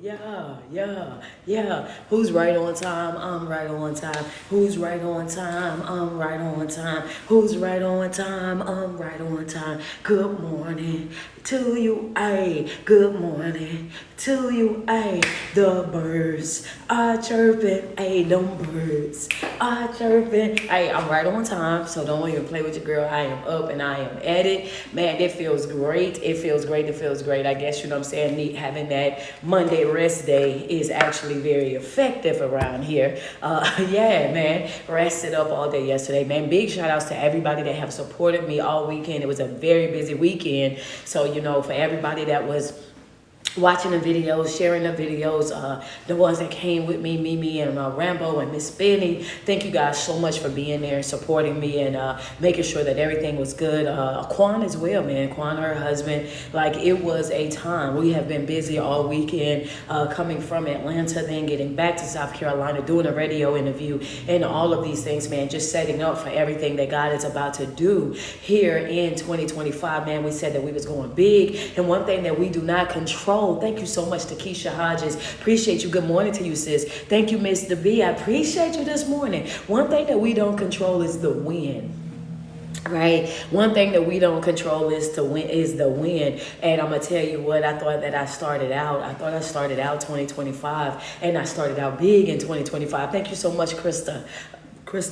Yeah. Who's right on time? I'm right on time. Who's right on time? I'm right on time. Who's right on time? I'm right on time. Good morning to you, ayy. Good morning to you, ayy. The birds are chirping, ayy. Them birds are chirping. Ayy, I'm right on time, so don't even play with your girl. I am up and I am at it. Man, it feels great. It feels great. It feels great. I guess, you know what I'm saying, neat having that Monday rest day is actually very effective around here. Yeah, man, rested up all day yesterday, man. Big shout outs to everybody that have supported me all weekend. It was a very busy weekend. So, you know, for everybody that was watching the videos, sharing the videos, the ones that came with me, Mimi and Rambo and Miss Benny. Thank you guys so much for being there and supporting me and making sure that everything was good. Quan as well, man. Quan, her husband. Like, it was a time. We have been busy all weekend, coming from Atlanta, then getting back to South Carolina, doing a radio interview and all of these things, man. Just setting up for everything that God is about to do here in 2025, man. We said that we was going big. And one thing that we do not control. Thank you so much to Keisha Hodges. Appreciate you. Good morning to you, sis. Thank you, Mr. B. I appreciate you this morning. One thing that we don't control is the wind. Right, one thing that we don't control is the wind. And I'm gonna tell you what, I thought I started out 2025, and I started out big in 2025. Thank you so much, Krista,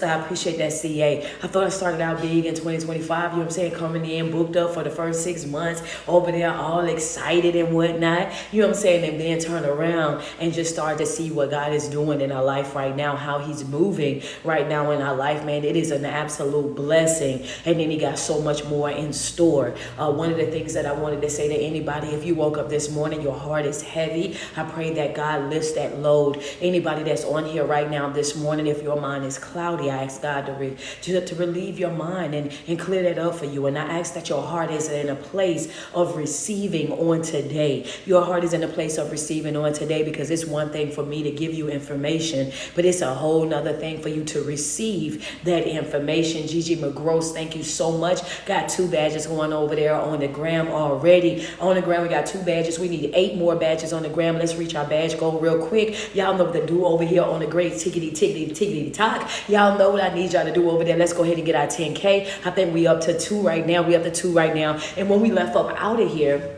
I appreciate that, CA. I thought I started out big in 2025, you know what I'm saying, coming in, booked up for the first 6 months, over there all excited and whatnot, you know what I'm saying, and then turn around and just start to see what God is doing in our life right now, how he's moving right now in our life, man. It is an absolute blessing, and then he got so much more in store. One of the things that I wanted to say to anybody, if you woke up this morning, your heart is heavy, I pray that God lifts that load. Anybody that's on here right now this morning, if your mind is cloudy, I ask God to relieve your mind and clear that up for you. And I ask that your heart is in a place of receiving on today. Your heart is in a place of receiving on today, because it's one thing for me to give you information, but it's a whole nother thing for you to receive that information. Gigi McGross, thank you so much. Got 2 badges going over there on the gram already. On the gram, we got 2 badges. We need 8 more badges on the gram. Let's reach our badge goal real quick. Y'all know what to do over here on the great tickety talk. Y'all know what I need y'all to do over there. Let's go ahead and get our 10K. I think we up to 2 right now. And when we left up out of here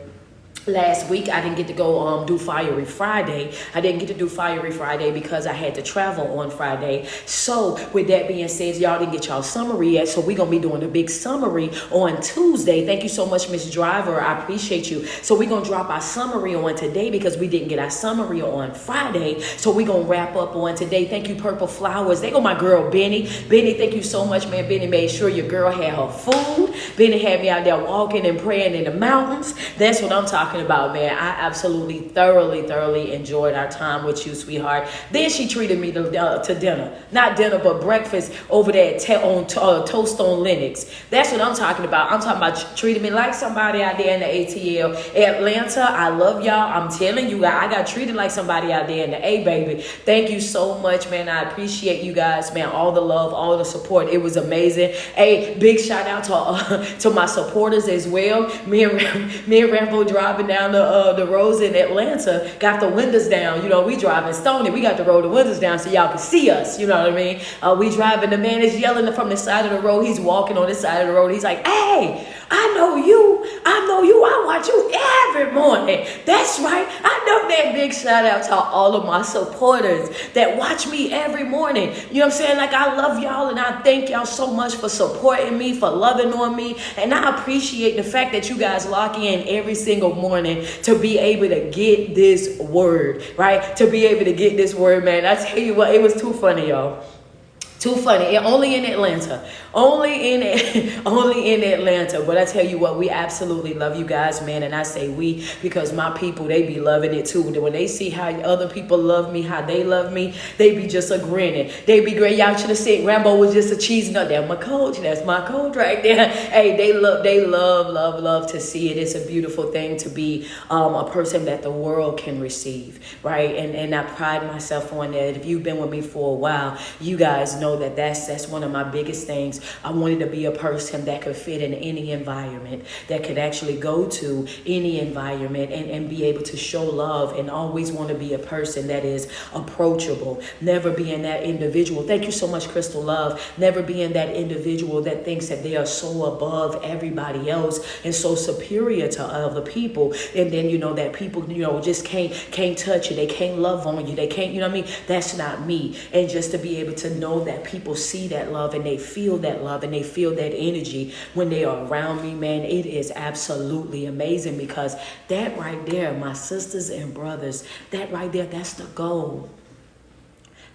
last week, I didn't get to go do Fiery Friday. I didn't get to do Fiery Friday because I had to travel on Friday. So with that being said, y'all didn't get y'all summary yet. So we're going to be doing a big summary on Tuesday. Thank you so much, Miss Driver. I appreciate you. So we're going to drop our summary on today because we didn't get our summary on Friday. So we're going to wrap up on today. Thank you, Purple Flowers. They go my girl, Benny. Benny, thank you so much, man. Benny made sure your girl had her food. Benny had me out there walking and praying in the mountains. That's what I'm talking about, man. I absolutely thoroughly enjoyed our time with you, sweetheart. Then she treated me to dinner, not dinner but breakfast over there on Toast on Lennox. That's what I'm talking about. I'm talking about treating me like somebody out there in the ATL Atlanta. I love y'all. I'm telling you, I got treated like somebody out there in the A, baby. Thank you so much, man. I appreciate you guys, man. All the love, all the support. It was amazing. Hey, big shout out to my supporters as well. Me and Rambo driving down the roads in Atlanta, got the windows down. You know, we driving Stony. We got to roll the windows down so y'all can see us. You know what I mean? We driving. The man is yelling from the side of the road. He's walking on the side of the road. He's like, "Hey, I know you. I watch you every morning." That's right. I know that. Big shout out to all of my supporters that watch me every morning. You know what I'm saying? Like, I love y'all and I thank y'all so much for supporting me, for loving on me. And I appreciate the fact that you guys lock in every single morning to be able to get this word, right? To be able to get this word, man. I tell you what, it was too funny, y'all. Too funny. Only in Atlanta. Only in Atlanta. But I tell you what, we absolutely love you guys, man. And I say we because my people, they be loving it too. When they see how other people love me, how they love me, they be just a grinning. They be great. Y'all should have said Rambo was just a cheese nut. That's my coach. That's my coach right there. Hey, they love to see it. It's a beautiful thing to be a person that the world can receive, right? And I pride myself on that. If you've been with me for a while, you guys know know that that's one of my biggest things. I wanted to be a person that could fit in any environment, that could actually go to any environment and be able to show love, and always want to be a person that is approachable, never being that individual. Thank you so much, Crystal Love. Never being that individual that thinks that they are so above everybody else and so superior to other people. And then, that people, just can't touch you. They can't love on you. They can't, That's not me. And just to be able to know that people see that love and they feel that love and they feel that energy when they are around me, man, it is absolutely amazing, because that right there, my sisters and brothers, that right there, that's the goal.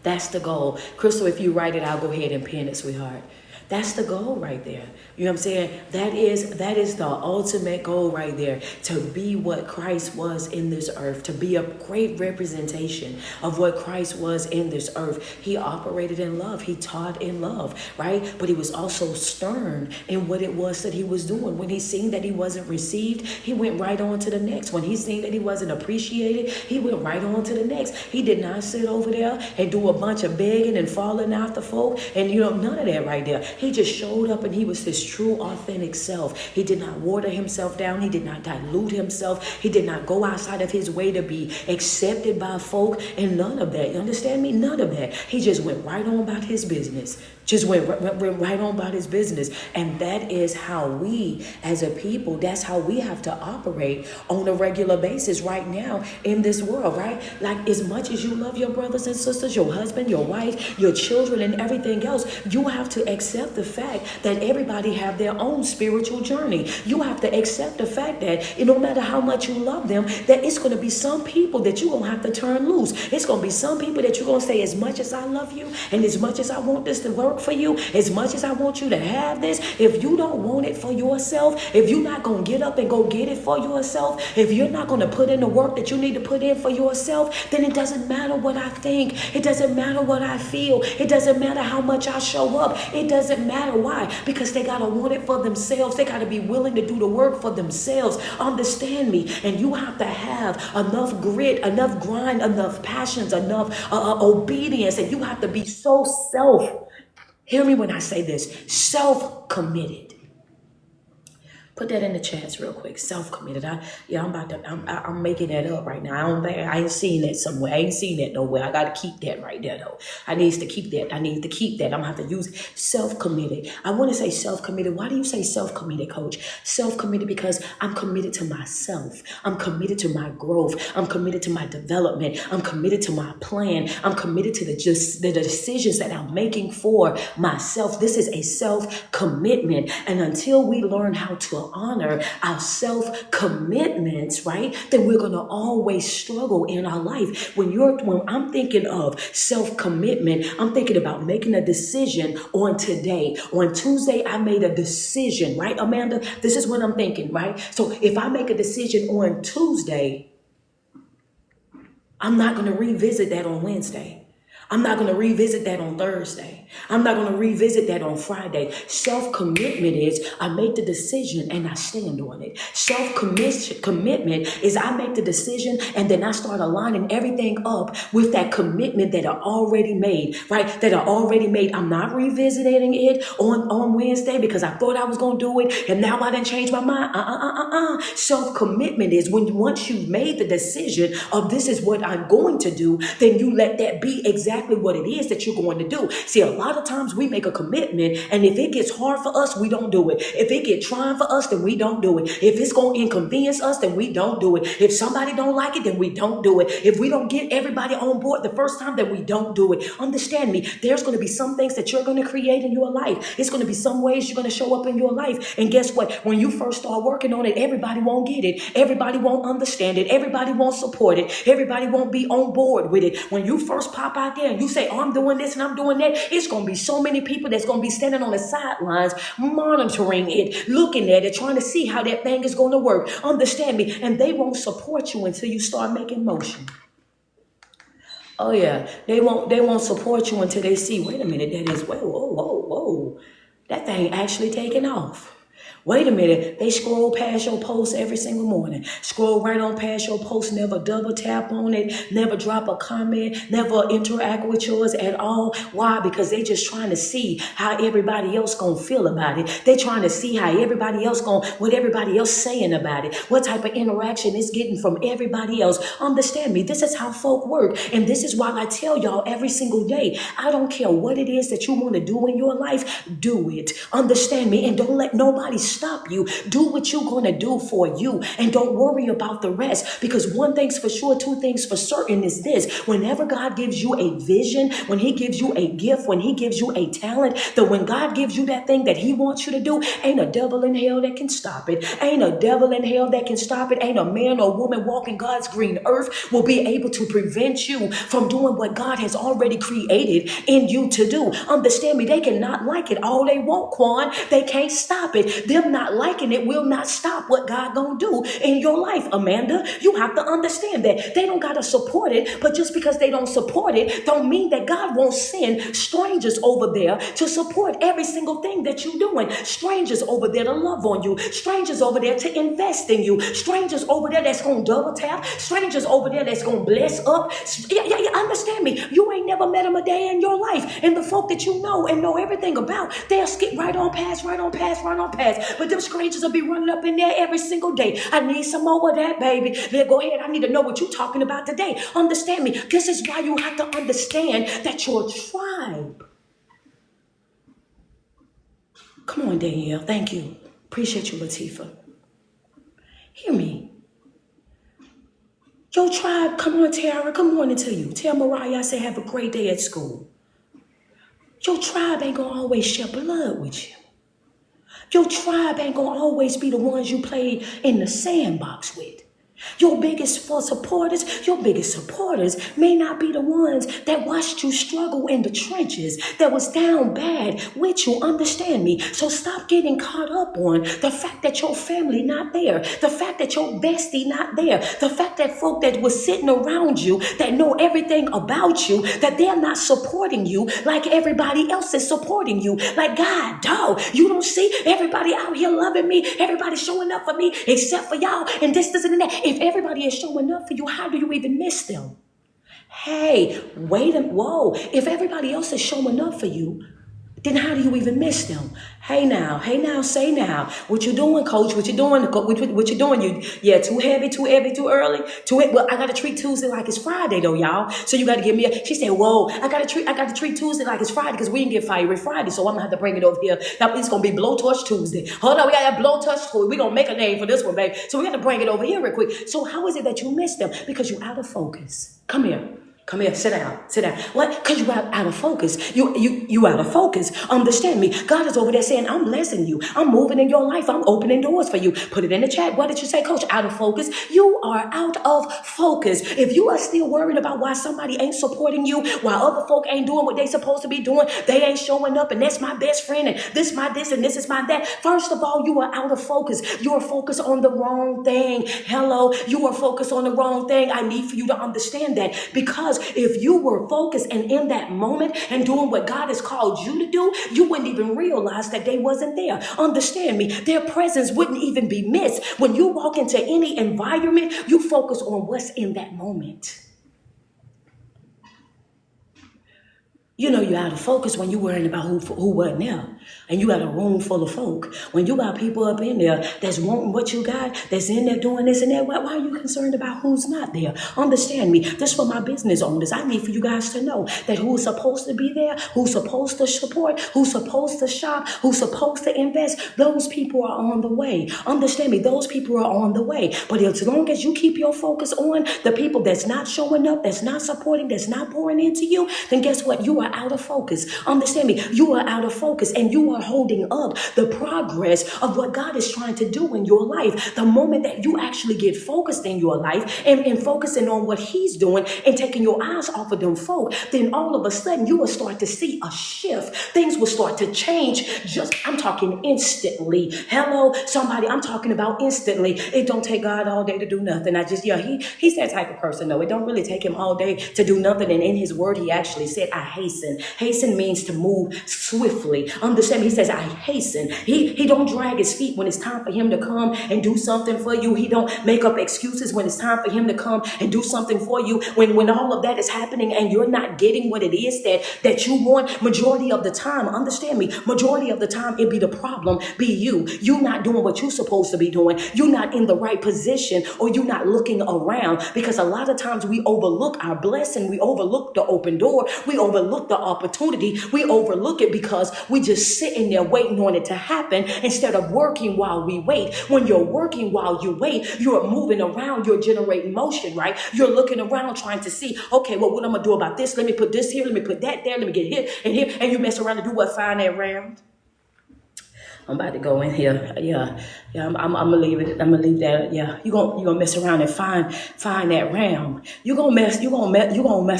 That's the goal. Crystal, if you write it, I'll go ahead and pin it, sweetheart. That's the goal right there. You know what I'm saying? That is the ultimate goal right there. To be what Christ was in this earth. To be a great representation of what Christ was in this earth. He operated in love. He taught in love, right? But he was also stern in what it was that he was doing. When he seen that he wasn't received, he went right on to the next. When he seen that he wasn't appreciated, he went right on to the next. He did not sit over there and do a bunch of begging and falling after folk and, none of that right there. He just showed up and he was his true, authentic self. He did not water himself down. He did not dilute himself. He did not go outside of his way to be accepted by folk, and none of that. You understand me? None of that. He just went right on about his business. Just went right on about his business. And that is how we, as a people, that's how we have to operate on a regular basis right now in this world, right? Like, as much as you love your brothers and sisters, your husband, your wife, your children, and everything else, you have to accept the fact that everybody have their own spiritual journey. You have to accept the fact that no matter how much you love them, that it's going to be some people that you're going to have to turn loose. It's going to be some people that you're going to say, as much as I love you and as much as I want this to work for you, as much as I want you to have this, if you don't want it for yourself, if you're not going to get up and go get it for yourself, if you're not going to put in the work that you need to put in for yourself, then it doesn't matter what I think. It doesn't matter what I feel. It doesn't matter how much I show up. It doesn't matter. Why? Because they got to want it for themselves. They got to be willing to do the work for themselves. Understand me. And you have to have enough grit, enough grind, enough passions, enough obedience. And you have to be so hear me when I say this, self-committed. Put that in the chats real quick. Self-committed. I'm making that up right now. I ain't seen that somewhere. I ain't seen that nowhere. I gotta keep that right there though. I need to keep that. I'm gonna have to use self-committed. I want to say self-committed. Why do you say self-committed, coach? Self-committed because I'm committed to myself. I'm committed to my growth. I'm committed to my development. I'm committed to my plan. I'm committed to the decisions that I'm making for myself. This is a self-commitment. And until we learn how to honor our self-commitments, right, then we're going to always struggle in our life. When I'm thinking of self-commitment, I'm thinking about making a decision on today. On Tuesday, I made a decision, right, Amanda? This is what I'm thinking, right? So if I make a decision on Tuesday, I'm not going to revisit that on Wednesday. I'm not going to revisit that on Thursday. I'm not going to revisit that on Friday. Self-commitment is I make the decision and I stand on it. Self-commitment is I make the decision and then I start aligning everything up with that commitment that I already made, right? That I already made. I'm not revisiting it on Wednesday because I thought I was going to do it and now I didn't change my mind. Self-commitment is when once you've made the decision of this is what I'm going to do, then you let that be exactly what it is that you're going to do. See, a lot of times we make a commitment and if it gets hard for us, we don't do it. If it gets trying for us, then we don't do it. If it's going to inconvenience us, then we don't do it. If somebody don't like it, then we don't do it. If we don't get everybody on board the first time, then we don't do it. Understand me. There's going to be some things that you're going to create in your life. It's going to be some ways you're going to show up in your life. And guess what? When you first start working on it, everybody won't get it. Everybody won't understand it. Everybody won't support it. Everybody won't be on board with it. When you first pop out there and you say, oh, I'm doing this and I'm doing that, it's going to be so many people that's going to be standing on the sidelines, monitoring it, looking at it, trying to see how that thing is going to work. Understand me. And they won't support you until you start making motion. Oh yeah, they won't support you until they see, wait a minute, that is, whoa, that thing actually taking off. Wait a minute. They scroll past your post every single morning. Scroll right on past your post, never double tap on it, never drop a comment, never interact with yours at all. Why? Because they just trying to see how everybody else gonna feel about it. They trying to see how everybody else what everybody else saying about it. What type of interaction it's getting from everybody else. Understand me. This is how folk work. And this is why I tell y'all every single day, I don't care what it is that you want to do in your life, do it. Understand me. And don't let nobody stop you. Do what you're going to do for you. And don't worry about the rest. Because one thing's for sure, two things for certain is this. Whenever God gives you a vision, when he gives you a gift, when he gives you a talent, that when God gives you that thing that he wants you to do, ain't a devil in hell that can stop it. Ain't a devil in hell that can stop it. Ain't a man or woman walking God's green earth will be able to prevent you from doing what God has already created in you to do. Understand me, they cannot like it all they want, Quan. They can't stop it. Them not liking it will not stop what God gonna do in your life, Amanda. You have to understand that. They don't gotta support it, but just because they don't support it, don't mean that God won't send strangers over there to support every single thing that you're doing. Strangers over there to love on you. Strangers over there to invest in you. Strangers over there that's gonna double tap. Strangers over there that's gonna bless up. Yeah, understand me. You ain't never met them a day in your life. And the folk that you know and know everything about, they'll skip right on past, right on past, right on past. But them strangers will be running up in there every single day. I need some more of that, baby. Then go ahead. I need to know what you're talking about today. Understand me. This is why you have to understand that your tribe. Come on, Danielle. Thank you. Appreciate you, Latifah. Hear me. Your tribe, come on, Tara. Good morning to you. Tell Mariah I say have a great day at school. Your tribe ain't gonna always share blood with you. Your tribe ain't gonna always be the ones you play in the sandbox with. Your biggest supporters may not be the ones that watched you struggle in the trenches, that was down bad with you. Understand me. So stop getting caught up on the fact that your family not there, the fact that your bestie not there, the fact that folk that was sitting around you that know everything about you, that they're not supporting you like everybody else is supporting you. Like, God, dog, you don't see everybody out here loving me, everybody showing up for me except for y'all and this and that. If everybody is showing up for you, how do you even miss them? Hey, whoa. If everybody else is showing up for you, then how do you even miss them? Hey now, say now. What you doing, coach? What you doing? What you doing? Too heavy, too early. Well, I gotta treat Tuesday like it's Friday though, y'all. So you gotta give me she said, whoa, I gotta treat Tuesday like it's Friday because we didn't get fiery Friday. So I'm gonna have to bring it over here. Now it's gonna be Blowtorch Tuesday. Hold on, we got that Blowtorch Tuesday. We're gonna make a name for this one, babe. So we got to bring it over here real quick. So how is it that you miss them? Because you're out of focus. Come here, sit down. What? Because you out of focus. You out of focus. Understand me. God is over there saying, I'm blessing you. I'm moving in your life. I'm opening doors for you. Put it in the chat. What did you say, coach? Out of focus. You are out of focus. If you are still worried about why somebody ain't supporting you, why other folk ain't doing what they supposed to be doing, they ain't showing up, and that's my best friend, and this my this, and this is my that. First of all, you are out of focus. You are focused on the wrong thing. Hello, you are focused on the wrong thing. I need for you to understand that, because if you were focused and in that moment and doing what God has called you to do, you wouldn't even realize that they wasn't there. Understand me. Their presence wouldn't even be missed. When you walk into any environment, you focus on what's in that moment. You know you're out of focus when you're worrying about who wasn't there. And you got a room full of folk. When you got people up in there that's wanting what you got, that's in there doing this and that, why are you concerned about who's not there? Understand me. This for my business owners. I need for you guys to know that who's supposed to be there, who's supposed to support, who's supposed to shop, who's supposed to invest, those people are on the way. Understand me. Those people are on the way. But as long as you keep your focus on the people that's not showing up, that's not supporting, that's not pouring into you, then guess what? You are out of focus. Understand me. You are out of focus, and you are holding up the progress of what God is trying to do in your life. The moment that you actually get focused in your life and focusing on what he's doing and taking your eyes off of them folk, then all of a sudden you will start to see a shift. Things will start to change. I'm talking instantly. Hello, somebody, I'm talking about instantly. It don't take God all day to do nothing. He's that type of person though. It don't really take him all day to do nothing. And in his word, he actually said, I hasten. Hasten means to move swiftly. Understand Understand me? He says, I hasten. He don't drag his feet when it's time for him to come and do something for you. He don't make up excuses when it's time for him to come and do something for you. When all of that is happening and you're not getting what it is that you want, majority of the time, understand me, majority of the time it be the problem, be you. You not doing what you're supposed to be doing. You're not in the right position, or you're not looking around, because a lot of times we overlook our blessing. We overlook the open door. We overlook the opportunity. We overlook it because we just sitting there waiting on it to happen instead of working while we wait. When you're working while you wait, you're moving around, you're generating motion, right? You're looking around trying to see, okay, well, what I'm going to do about this? Let me put this here. Let me put that there. Let me get here and here. And you mess around and do what? Find that round. I'm about to go in here. Yeah. I'm gonna leave it. I'm gonna leave that. Yeah. You gonna mess around and find that ram. You gonna mess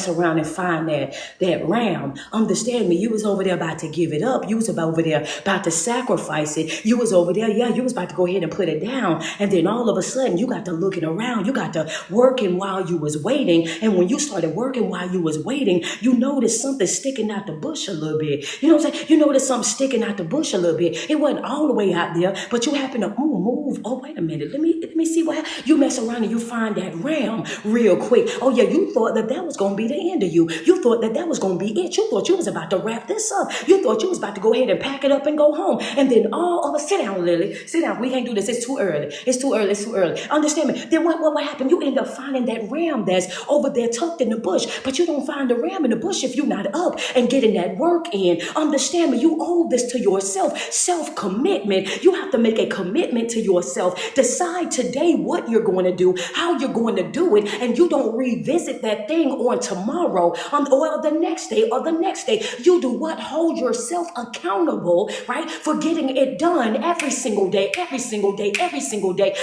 around and find that ram. Understand me? You was over there about to give it up. You was over there about to sacrifice it. You was over there. Yeah. You was about to go ahead and put it down. And then all of a sudden you got to looking around. You got to working while you was waiting. And when you started working while you was waiting, you noticed something sticking out the bush a little bit. You know what I'm saying? You noticed something sticking out the bush a little bit. It wasn't all the way out there, but you happen to move. Oh, wait a minute. Let me see what happened. You mess around and you find that ram real quick. Oh yeah, you thought that was going to be the end of you. You thought that was going to be it. You thought you was about to wrap this up. You thought you was about to go ahead and pack it up and go home. And then sit down, Lily. Sit down. We can't do this. It's too early. It's too early. Understand me? Then what happened? You end up finding that ram that's over there tucked in the bush, but you don't find the ram in the bush if you're not up and getting that work in. Understand me? You owe this to yourself. Self-commitment. You have to make a commitment to yourself. Decide today what you're going to do, how you're going to do it, and you don't revisit that thing on tomorrow or the next day or the next day. You do what? Hold yourself accountable, right? For getting it done every single day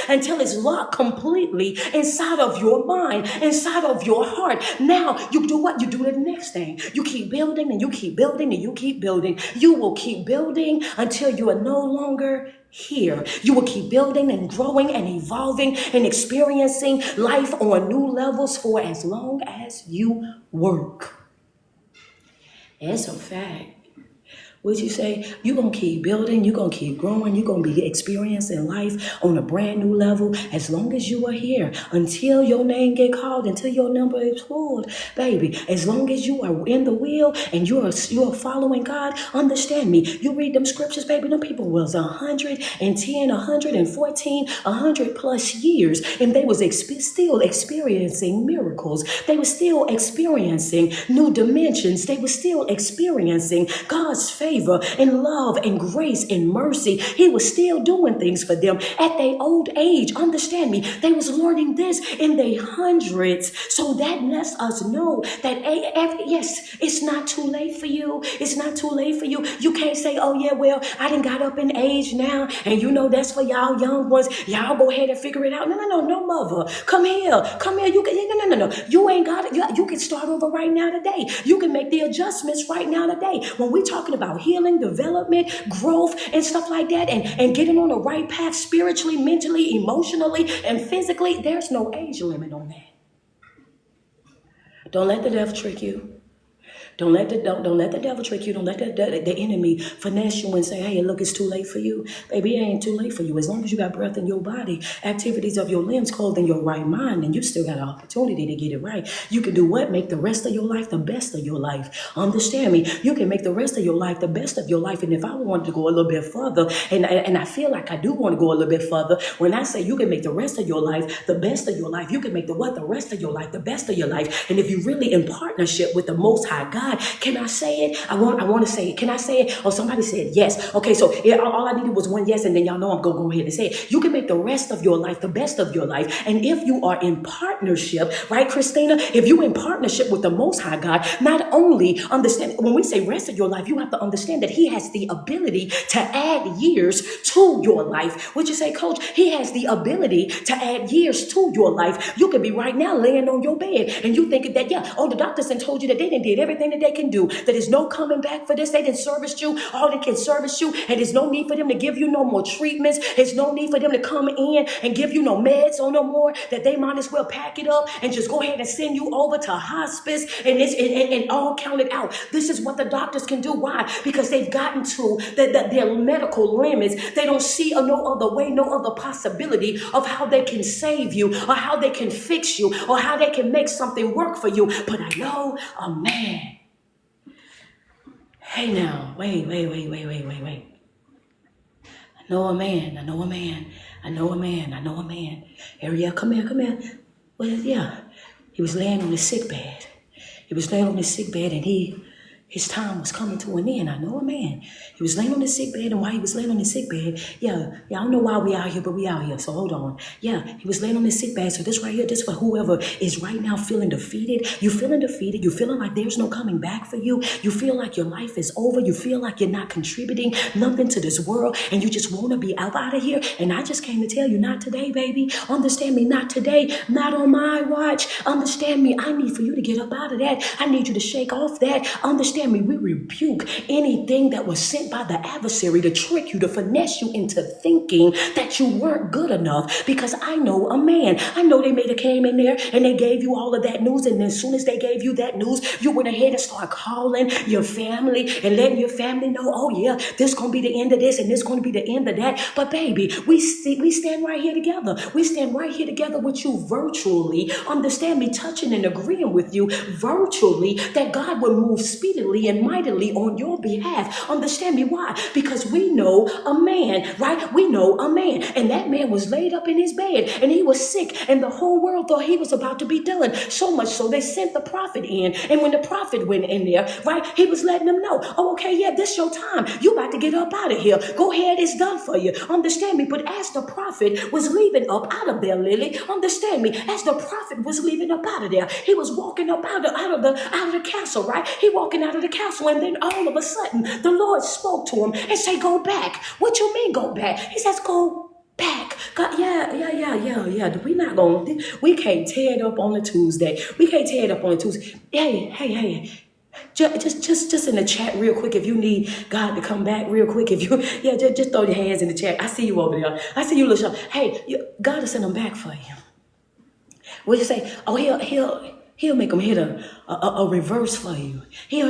until it's locked completely inside of your mind, inside of your heart. Now you do what? You do the next thing. You keep building and you keep building and you keep building. You will keep building until you are no longer here. You will keep building and growing and evolving and experiencing life on new levels for as long as you work. It's a fact. What you say? You're going to keep building. You're going to keep growing. You're going to be experiencing life on a brand new level as long as you are here. Until your name get called, until your number is called, baby. As long as you are in the wheel and you are following God, understand me. You read them scriptures, baby. Them people was 110, 114, 100 plus years. And they was still experiencing miracles. They were still experiencing new dimensions. They were still experiencing God's favor and love and grace and mercy. He was still doing things for them at their old age. Understand me? They was learning this in their hundreds. So that lets us know that yes, it's not too late for you. It's not too late for you. You can't say, oh yeah, well, I done got up in age now, and you know that's for y'all young ones. Y'all go ahead and figure it out. No, mother. Come here. You can no. You ain't got it. You can start over right now today. You can make the adjustments right now today. When we're talking about healing, development, growth, and stuff like that, and getting on the right path spiritually, mentally, emotionally, and physically, there's no age limit on that. Don't let the devil trick you. Don't let the devil trick you. Don't let the enemy finesse you and say, hey, look, it's too late for you. Baby, it ain't too late for you. As long as you got breath in your body, activities of your limbs, clothed in your right mind, and you still got an opportunity to get it right. You can do what? Make the rest of your life the best of your life. Understand me? You can make the rest of your life the best of your life. And if I wanted to go a little bit further, and I feel like I do want to go a little bit further, when I say you can make the rest of your life the best of your life, you can make the rest of your life the best of your life. And if you're really in partnership with the Most High God, can I say it? I want to say it. Can I say it? Oh, somebody said yes. Okay, so all I needed was one yes, and then y'all know I'm going to go ahead and say it. You can make the rest of your life the best of your life. And if you are in partnership, right, Christina? If you're in partnership with the Most High God, not only understand, when we say rest of your life, you have to understand that He has the ability to add years to your life. Would you say, Coach? He has the ability to add years to your life. You could be right now laying on your bed, and you thinking that, the doctors told you that they didn't did everything that they can do. That there's no coming back for this. They didn't service you. All they can service you. And there's no need for them to give you no more treatments. There's no need for them to come in and give you no meds or no more. That they might as well pack it up and just go ahead and send you over to hospice and all counted out. This is what the doctors can do. Why? Because they've gotten to their medical limits. They don't see no other way, no other possibility of how they can save you or how they can fix you or how they can make something work for you. But I know a man. Hey now, wait. I know a man. Ariel, come here. Well, yeah. He was laying on his sick bed. And his time was coming to an end. I know a man. He was laying on his sick bed, and while he was laying on his sick bed, I don't know why we out here, but we out here, so hold on. Yeah, he was laying on his sick bed, so this right here, this for whoever is right now feeling defeated. You feeling defeated. You feeling like there's no coming back for you. You feel like your life is over. You feel like you're not contributing nothing to this world, and you just want to be out of here. And I just came to tell you, not today, baby. Understand me, not today. Not on my watch. Understand me. I need for you to get up out of that. I need you to shake off that. Understand me, we rebuke anything that was sent by the adversary to trick you, to finesse you into thinking that you weren't good enough. Because I know a man. I know they may have came in there and they gave you all of that news. And as soon as they gave you that news, you went ahead and started calling your family and letting your family know, oh yeah, this going to be the end of this and this going to be the end of that. But baby, we stand right here together. We stand right here together with you virtually. Understand me, touching and agreeing with you virtually that God will move speedily and mightily on your behalf. Understand me, why? Because we know a man, right? We know a man, and that man was laid up in his bed and he was sick, and the whole world thought he was about to be done. So much so they sent the prophet in, and when the prophet went in there, right, he was letting them know, oh, okay, yeah, this your time. You about to get up out of here. Go ahead, it's done for you. Understand me, but as the prophet was leaving up out of there, Lily, understand me, as the prophet was leaving up out of there, he was walking up out of the castle, right? He walking out of the castle, and then all of a sudden the Lord spoke to him and say, go back. What you mean go back? He says, go back. God, yeah. We can't tear it up on a Tuesday. Hey. Just in the chat real quick, if you need God to come back real quick, just throw your hands in the chat. I see you over there. I see you, little shop. Hey, God will send them back for you. What you say? Oh, he'll make them hit a reverse for you. He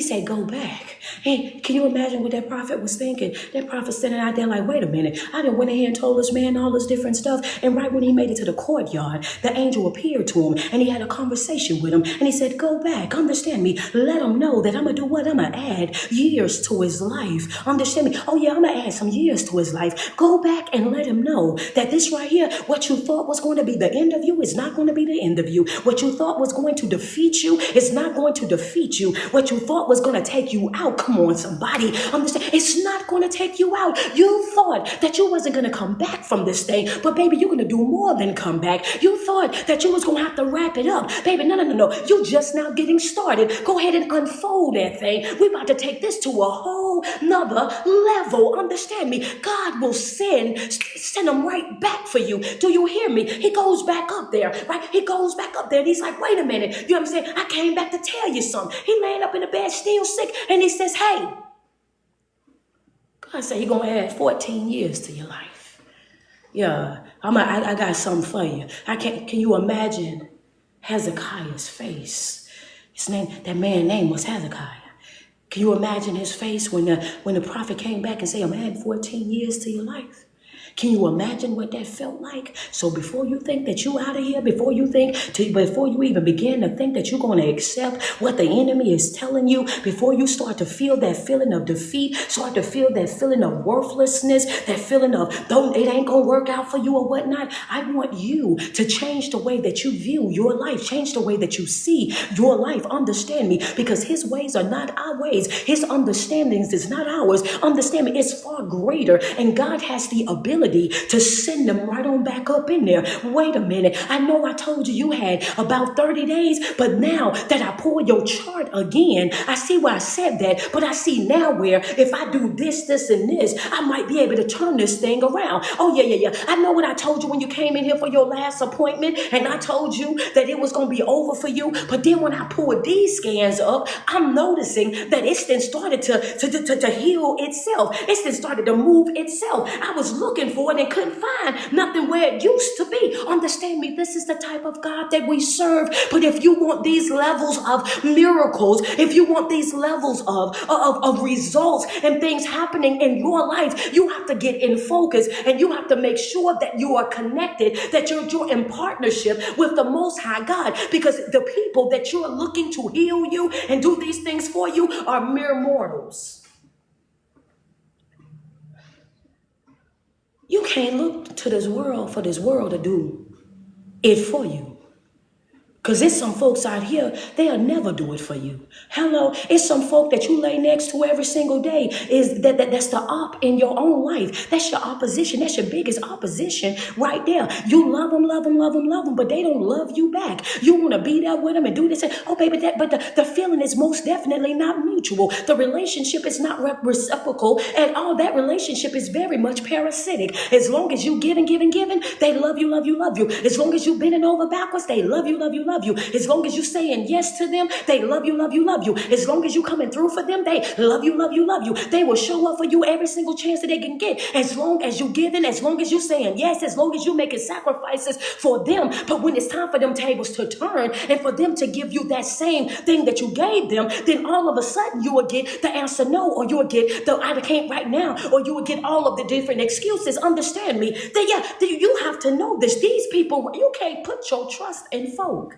said, go back. Hey, can you imagine what that prophet was thinking? That prophet standing out there like, wait a minute. I done went ahead and told this man all this different stuff. And right when he made it to the courtyard, the angel appeared to him and he had a conversation with him. And he said, go back. Understand me. Let him know that I'm going to do what? I'm going to add years to his life. Understand me. Oh yeah, I'm going to add some years to his life. Go back and let him know that this right here, what you thought was going to be the end of you is not going to be the end of you. What you thought was going to defeat you is not going to defeat you. What you thought was going to take you out, come on somebody, understand, it's not going to take you out. You thought that you wasn't going to come back from this thing, but baby, you're going to do more than come back. You thought that you was going to have to wrap it up. Baby, no. You just now getting started. Go ahead and unfold that thing. We're about to take this to a whole nother level. Understand me. God will send them right back for you. Do you hear me? He goes back up there, right? He goes back up there and he's like, wait a minute. You know what I'm saying? I came back to tell you something. He laying up in the bed still sick and he says, hey, God said he's going to add 14 years to your life. Yeah, I got something for you. Can you imagine Hezekiah's face? That man's name was Hezekiah. Can you imagine his face when the prophet came back and said, I'm adding 14 years to your life? Can you imagine what that felt like? So before you think that you out of here, before you even begin to think that you're going to accept what the enemy is telling you, before you start to feel that feeling of defeat, start to feel that feeling of worthlessness, that feeling of it ain't going to work out for you or whatnot, I want you to change the way that you view your life, change the way that you see your life. Understand me, because his ways are not our ways. His understandings is not ours. Understand me, it's far greater, and God has the ability ability to send them right on back up in there. Wait a minute. I know I told you you had about 30 days, but now that I pull your chart again, I see why I said that, but I see now where if I do this, this, and this, I might be able to turn this thing around. Oh, yeah. I know what I told you when you came in here for your last appointment, and I told you that it was going to be over for you, but then when I pulled these scans up, I'm noticing that it's then started to heal itself. It's then started to move itself. I was looking for it and couldn't find nothing where it used to be. Understand me, this is the type of God that we serve. But if you want these levels of miracles, if you want these levels of results and things happening in your life, you have to get in focus and you have to make sure that you are connected, that you're in partnership with the Most High God, because the people that you're looking to heal you and do these things for you are mere mortals. You can't look to this world for this world to do it for you. Because there's some folks out here, they'll never do it for you. Hello, it's some folk that you lay next to every single day. That's the op in your own life. That's your opposition. That's your biggest opposition right there. You love them, but they don't love you back. You want to be there with them and do this. Oh, baby, but the feeling is most definitely not mutual. The relationship is not reciprocal at all. That relationship is very much parasitic. As long as you giving, they love you. As long as you bending over backwards, they love you. As long as you saying yes to them, they love you. As long as you coming through for them, they love you. They will show up for you every single chance that they can get. As long as you giving, as long as you saying yes, as long as you making sacrifices for them. But when it's time for them tables to turn and for them to give you that same thing that you gave them, then all of a sudden you will get the answer no, or you will get the I can't right now, or you will get all of the different excuses. Understand me? You have to know this. These people, you can't put your trust in folk.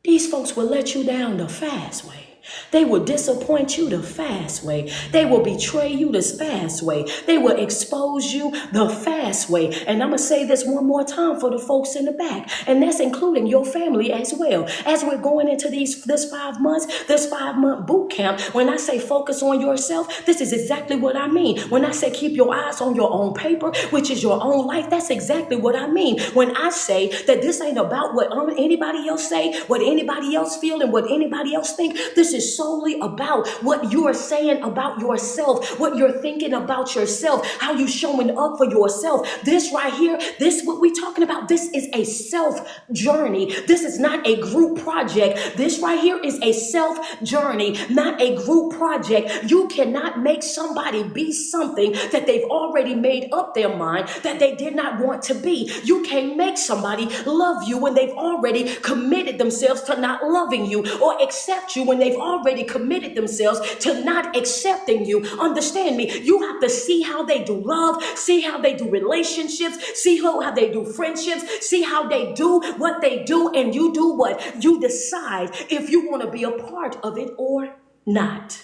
These folks will let you down the fast way. They will disappoint you the fast way. They will betray you the fast way. They will expose you the fast way. And I'm going to say this one more time for the folks in the back. And that's including your family as well. As we're going into this 5 months, this 5-month boot camp, when I say focus on yourself, this is exactly what I mean. When I say keep your eyes on your own paper, which is your own life, that's exactly what I mean. When I say that this ain't about what anybody else say, what anybody else feel, and what anybody else think. This is solely about what you're saying about yourself, what you're thinking about yourself, how you showing up for yourself. This right here, this what we talking about, this is a self journey. This is not a group project. This right here is a self journey, not a group project. You cannot make somebody be something that they've already made up their mind that they did not want to be. You can't make somebody love you when they've already committed themselves to not loving you, or accept you when they've already committed themselves to not accepting you. Understand me. You have to see how they do love, see how they do relationships, see how they do friendships, see how they do what they do, and you do what? You decide if you want to be a part of it or not.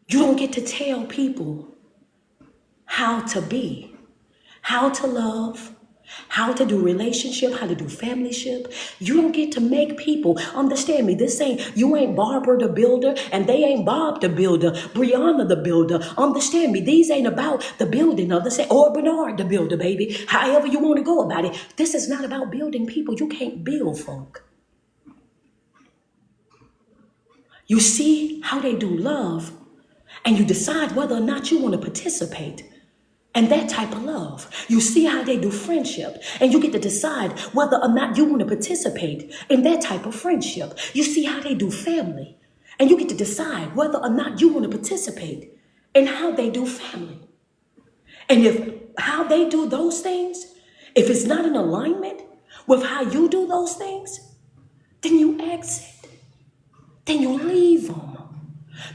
You don't get to tell people how to be, how to love, how to do relationship, how to do familyship. You don't get to make people, understand me, you ain't Barbara the builder, and they ain't Bob the builder, Brianna the builder. Understand me, these ain't about the building of the same, or Bernard the builder, baby. However you want to go about it. This is not about building people. You can't build folk. You see how they do love, and you decide whether or not you want to participate and that type of love. You see how they do friendship, and you get to decide whether or not you want to participate in that type of friendship. You see how they do family, and you get to decide whether or not you want to participate in how they do family. And if how they do those things, if it's not in alignment with how you do those things, then you exit. Then you leave them.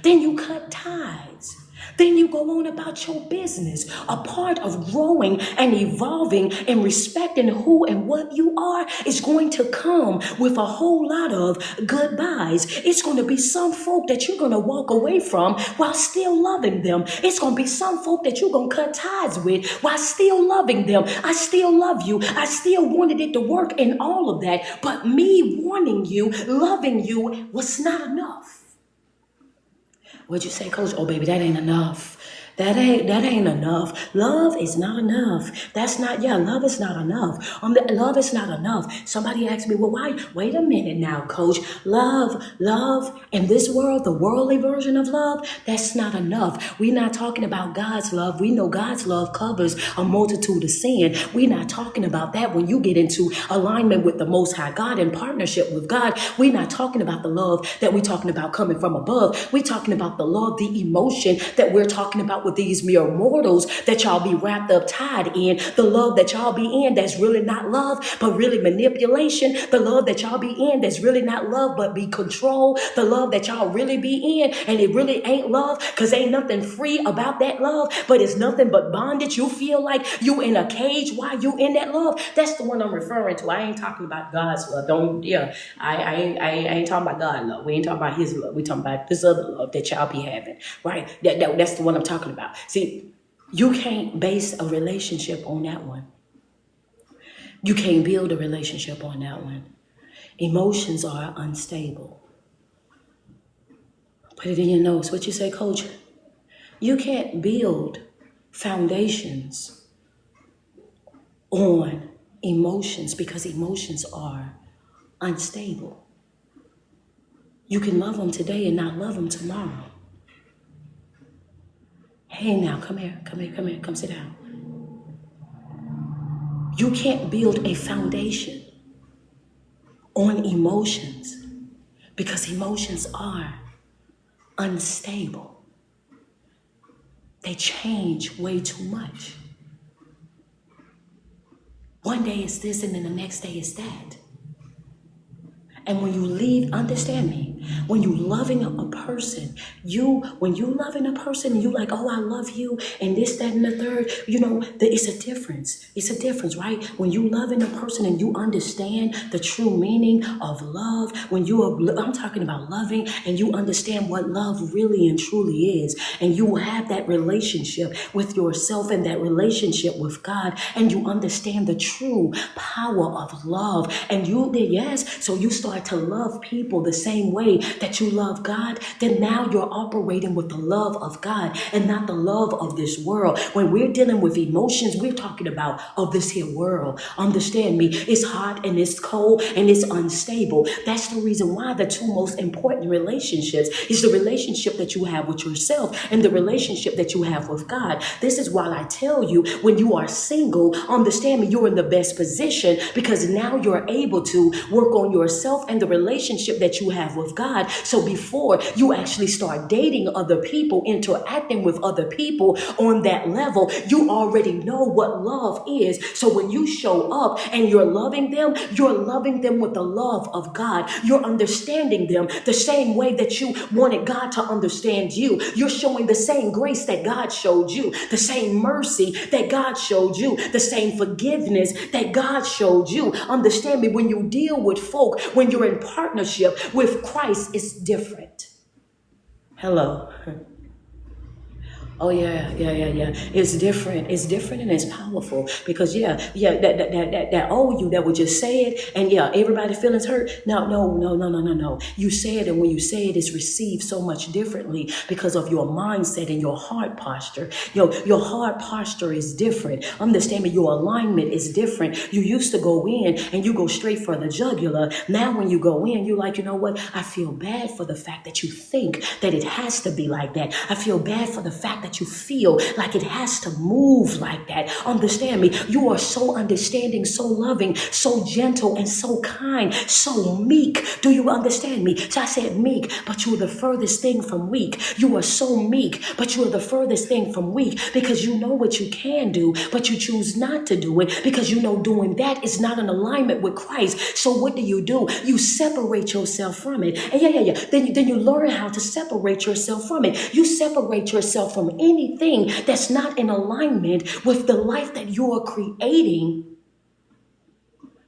Then you cut ties. Then you go on about your business. A part of growing and evolving and respecting who and what you are is going to come with a whole lot of goodbyes. It's going to be some folk that you're going to walk away from while still loving them. It's going to be some folk that you're going to cut ties with while still loving them. I still love you. I still wanted it to work and all of that. But me wanting you, loving you was not enough. What'd you say, Coach? Oh, baby, that ain't enough. That ain't enough. Love is not enough. That's not, yeah, love is not enough. Love is not enough. Somebody asked me, well, why? Wait a minute now, coach. Love in this world, the worldly version of love, that's not enough. We're not talking about God's love. We know God's love covers a multitude of sin. We're not talking about that when you get into alignment with the Most High God in partnership with God. We're not talking about the love that we're talking about coming from above. We're talking about the love, the emotion that we're talking about with these mere mortals that y'all be wrapped up, tied in. The love that y'all be in that's really not love, but really manipulation. The love that y'all be in that's really not love, but be control. The love that y'all really be in, and it really ain't love, because ain't nothing free about that love, but it's nothing but bondage. You feel like you in a cage while you in that love. That's the one I'm referring to. I ain't talking about God's love. Don't, yeah. I ain't talking about God's love. We ain't talking about his love. We talking about this other love that y'all be having, right? That's the one I'm talking about. See, you can't base a relationship on that one. You can't build a relationship on that one. Emotions are unstable. Put it in your notes. What you say, coach? You can't build foundations on emotions because emotions are unstable. You can love them today and not love them tomorrow. Hey now, come here, come sit down. You can't build a foundation on emotions because emotions are unstable. They change way too much. One day it's this and then the next day it's that. And when you leave, understand me, when you loving a person, when you loving a person and you like, oh, I love you, and this, that, and the third, it's a difference. It's a difference, right? When you loving a person and you understand the true meaning of love, I'm talking about loving, and you understand what love really and truly is, and you have that relationship with yourself and that relationship with God, and you understand the true power of love, and so you start to love people the same way that you love God, then now you're operating with the love of God and not the love of this world. When we're dealing with emotions, we're talking about of this here world. Understand me, it's hot and it's cold and it's unstable. That's the reason why the two most important relationships is the relationship that you have with yourself and the relationship that you have with God. This is why I tell you, when you are single, understand me, you're in the best position because now you're able to work on yourself and the relationship that you have with God. So before you actually start dating other people, interacting with other people on that level, you already know what love is. So when you show up and you're loving them with the love of God. You're understanding them the same way that you wanted God to understand you. You're showing the same grace that God showed you, the same mercy that God showed you, the same forgiveness that God showed you. Understand me, when you deal with folk, when you're in partnership with Christ, it's different. Hello. Oh yeah. It's different. It's different and it's powerful because that old you that would just say it and everybody feelings hurt. No. You say it, and when you say it, it's received so much differently because of your mindset and your heart posture. Your heart posture is different. Understand me, your alignment is different. You used to go in and you go straight for the jugular. Now when you go in, you're like, you know what? I feel bad for the fact that you think that it has to be like that. I feel bad for the fact that you feel like it has to move like that. Understand me, you are so understanding, so loving, so gentle, and so kind, so meek. Do you understand me? So I said meek, but you're the furthest thing from weak. You are so meek, but you're the furthest thing from weak because you know what you can do, but you choose not to do it because you know doing that is not in alignment with Christ. So what do? You separate yourself from it. And Then you learn how to separate yourself from it. You separate yourself from anything that's not in alignment with the life that you are creating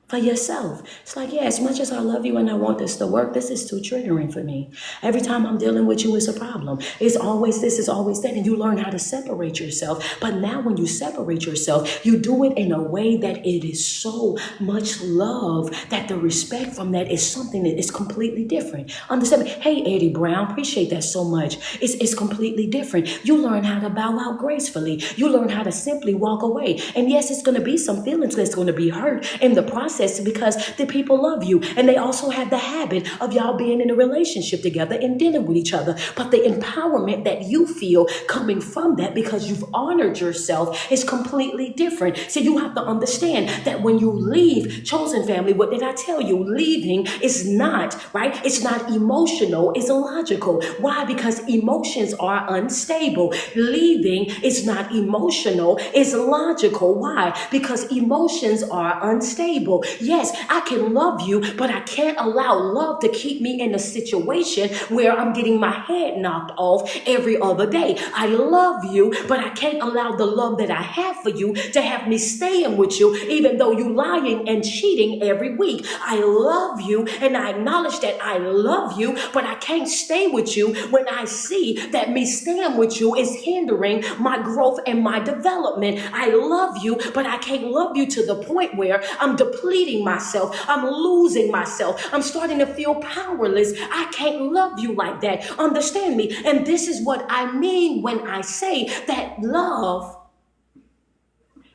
for yourself. It's like, yeah, as much as I love you and I want this to work, this is too triggering for me. Every time I'm dealing with you, it's a problem. It's always this, it's always that. And you learn how to separate yourself. But now when you separate yourself, you do it in a way that it is so much love that the respect from that is something that is completely different. Understand me? Hey, Eddie Brown, appreciate that so much. It's completely different. You learn how to bow out gracefully. You learn how to simply walk away. And yes, it's going to be some feelings that's going to be hurt in the process because the people love you. And they also have the habit of y'all being in a relationship together and dealing with each other. But the empowerment that you feel coming from that because you've honored yourself is completely different. So you have to understand that when you leave, chosen family, what did I tell you? Leaving is not, right? It's not emotional, it's logical. Why? Because emotions are unstable. Leaving is not emotional, it's logical. Why? Because emotions are unstable. Yes, I can love you, but I can't allow love to keep me in a situation where I'm getting my head knocked off every other day. I love you, but I can't allow the love that I have for you to have me staying with you, even though you lying and cheating every week. I love you, and I acknowledge that I love you, but I can't stay with you when I see that me staying with you is hindering my growth and my development. I love you, but I can't love you to the point where I'm depleting myself. I'm losing myself. I'm starting to feel powerless. I can't love you like that. Understand me? And this is what I mean when I say that love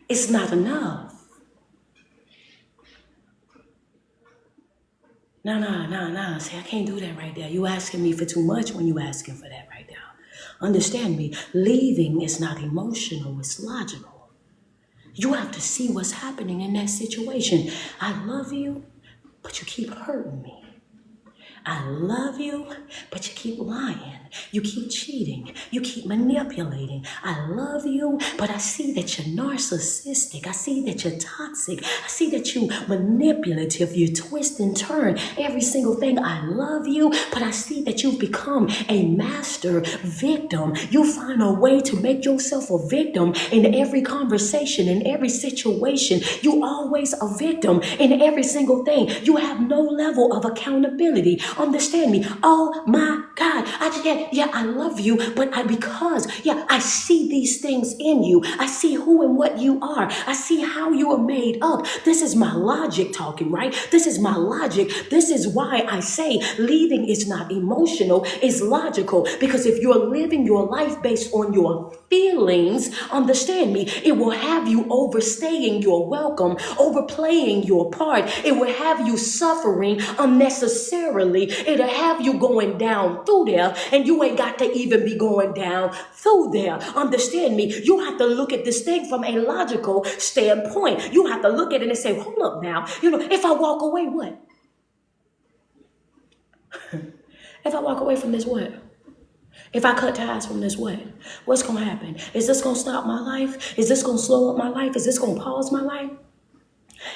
is not enough. No. See, I can't do that right there. You asking me for too much when you asking for that right now. Understand me. Leaving is not emotional. It's logical. You have to see what's happening in that situation. I love you, but you keep hurting me. I love you, but you keep lying. You keep cheating. You keep manipulating. I love you, but I see that you're narcissistic. I see that you're toxic. I see that you're manipulative. You twist and turn every single thing. I love you, but I see that you've become a master victim. You find a way to make yourself a victim in every conversation, in every situation. You always a victim in every single thing. You have no level of accountability. Understand me. Oh my God. I love you, but I see these things in you. I see who and what you are. I see how you are made up. This is my logic talking, right? This is my logic. This is why I say leaving is not emotional, it's logical. Because if you're living your life based on your feelings, understand me, it will have you overstaying your welcome, overplaying your part. It will have you suffering unnecessarily. It'll have you going down through there, and you ain't got to even be going down through there. Understand me? You have to look at this thing from a logical standpoint. You have to look at it and say, hold up now. If I walk away, what? If I walk away from this, what? If I cut ties from this, what? What's going to happen? Is this going to stop my life? Is this going to slow up my life? Is this going to pause my life?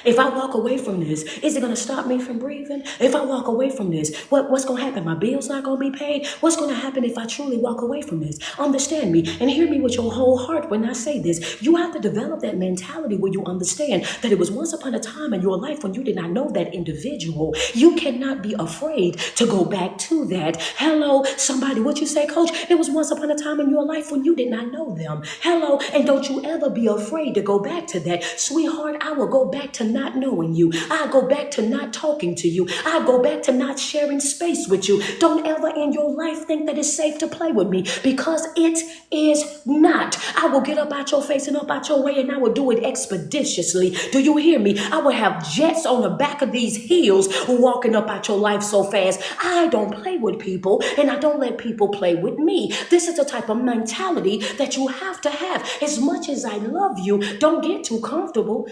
If I walk away from this, is it going to stop me from breathing? If I walk away from this, what's going to happen? My bill's not going to be paid? What's going to happen if I truly walk away from this? Understand me and hear me with your whole heart when I say this. You have to develop that mentality where you understand that it was once upon a time in your life when you did not know that individual. You cannot be afraid to go back to that. Hello, somebody, what you say, coach? It was once upon a time in your life when you did not know them. Hello, and don't you ever be afraid to go back to that. Sweetheart, I will go back to not knowing you. I go back to not talking to you. I go back to not sharing space with you. Don't ever in your life think that it's safe to play with me, because it is not. I will get up out your face and up out your way, and I will do it expeditiously. Do you hear me? I will have jets on the back of these heels walking up out your life so fast. I don't play with people, and I don't let people play with me. This is the type of mentality that you have to have. As much as I love you, don't get too comfortable.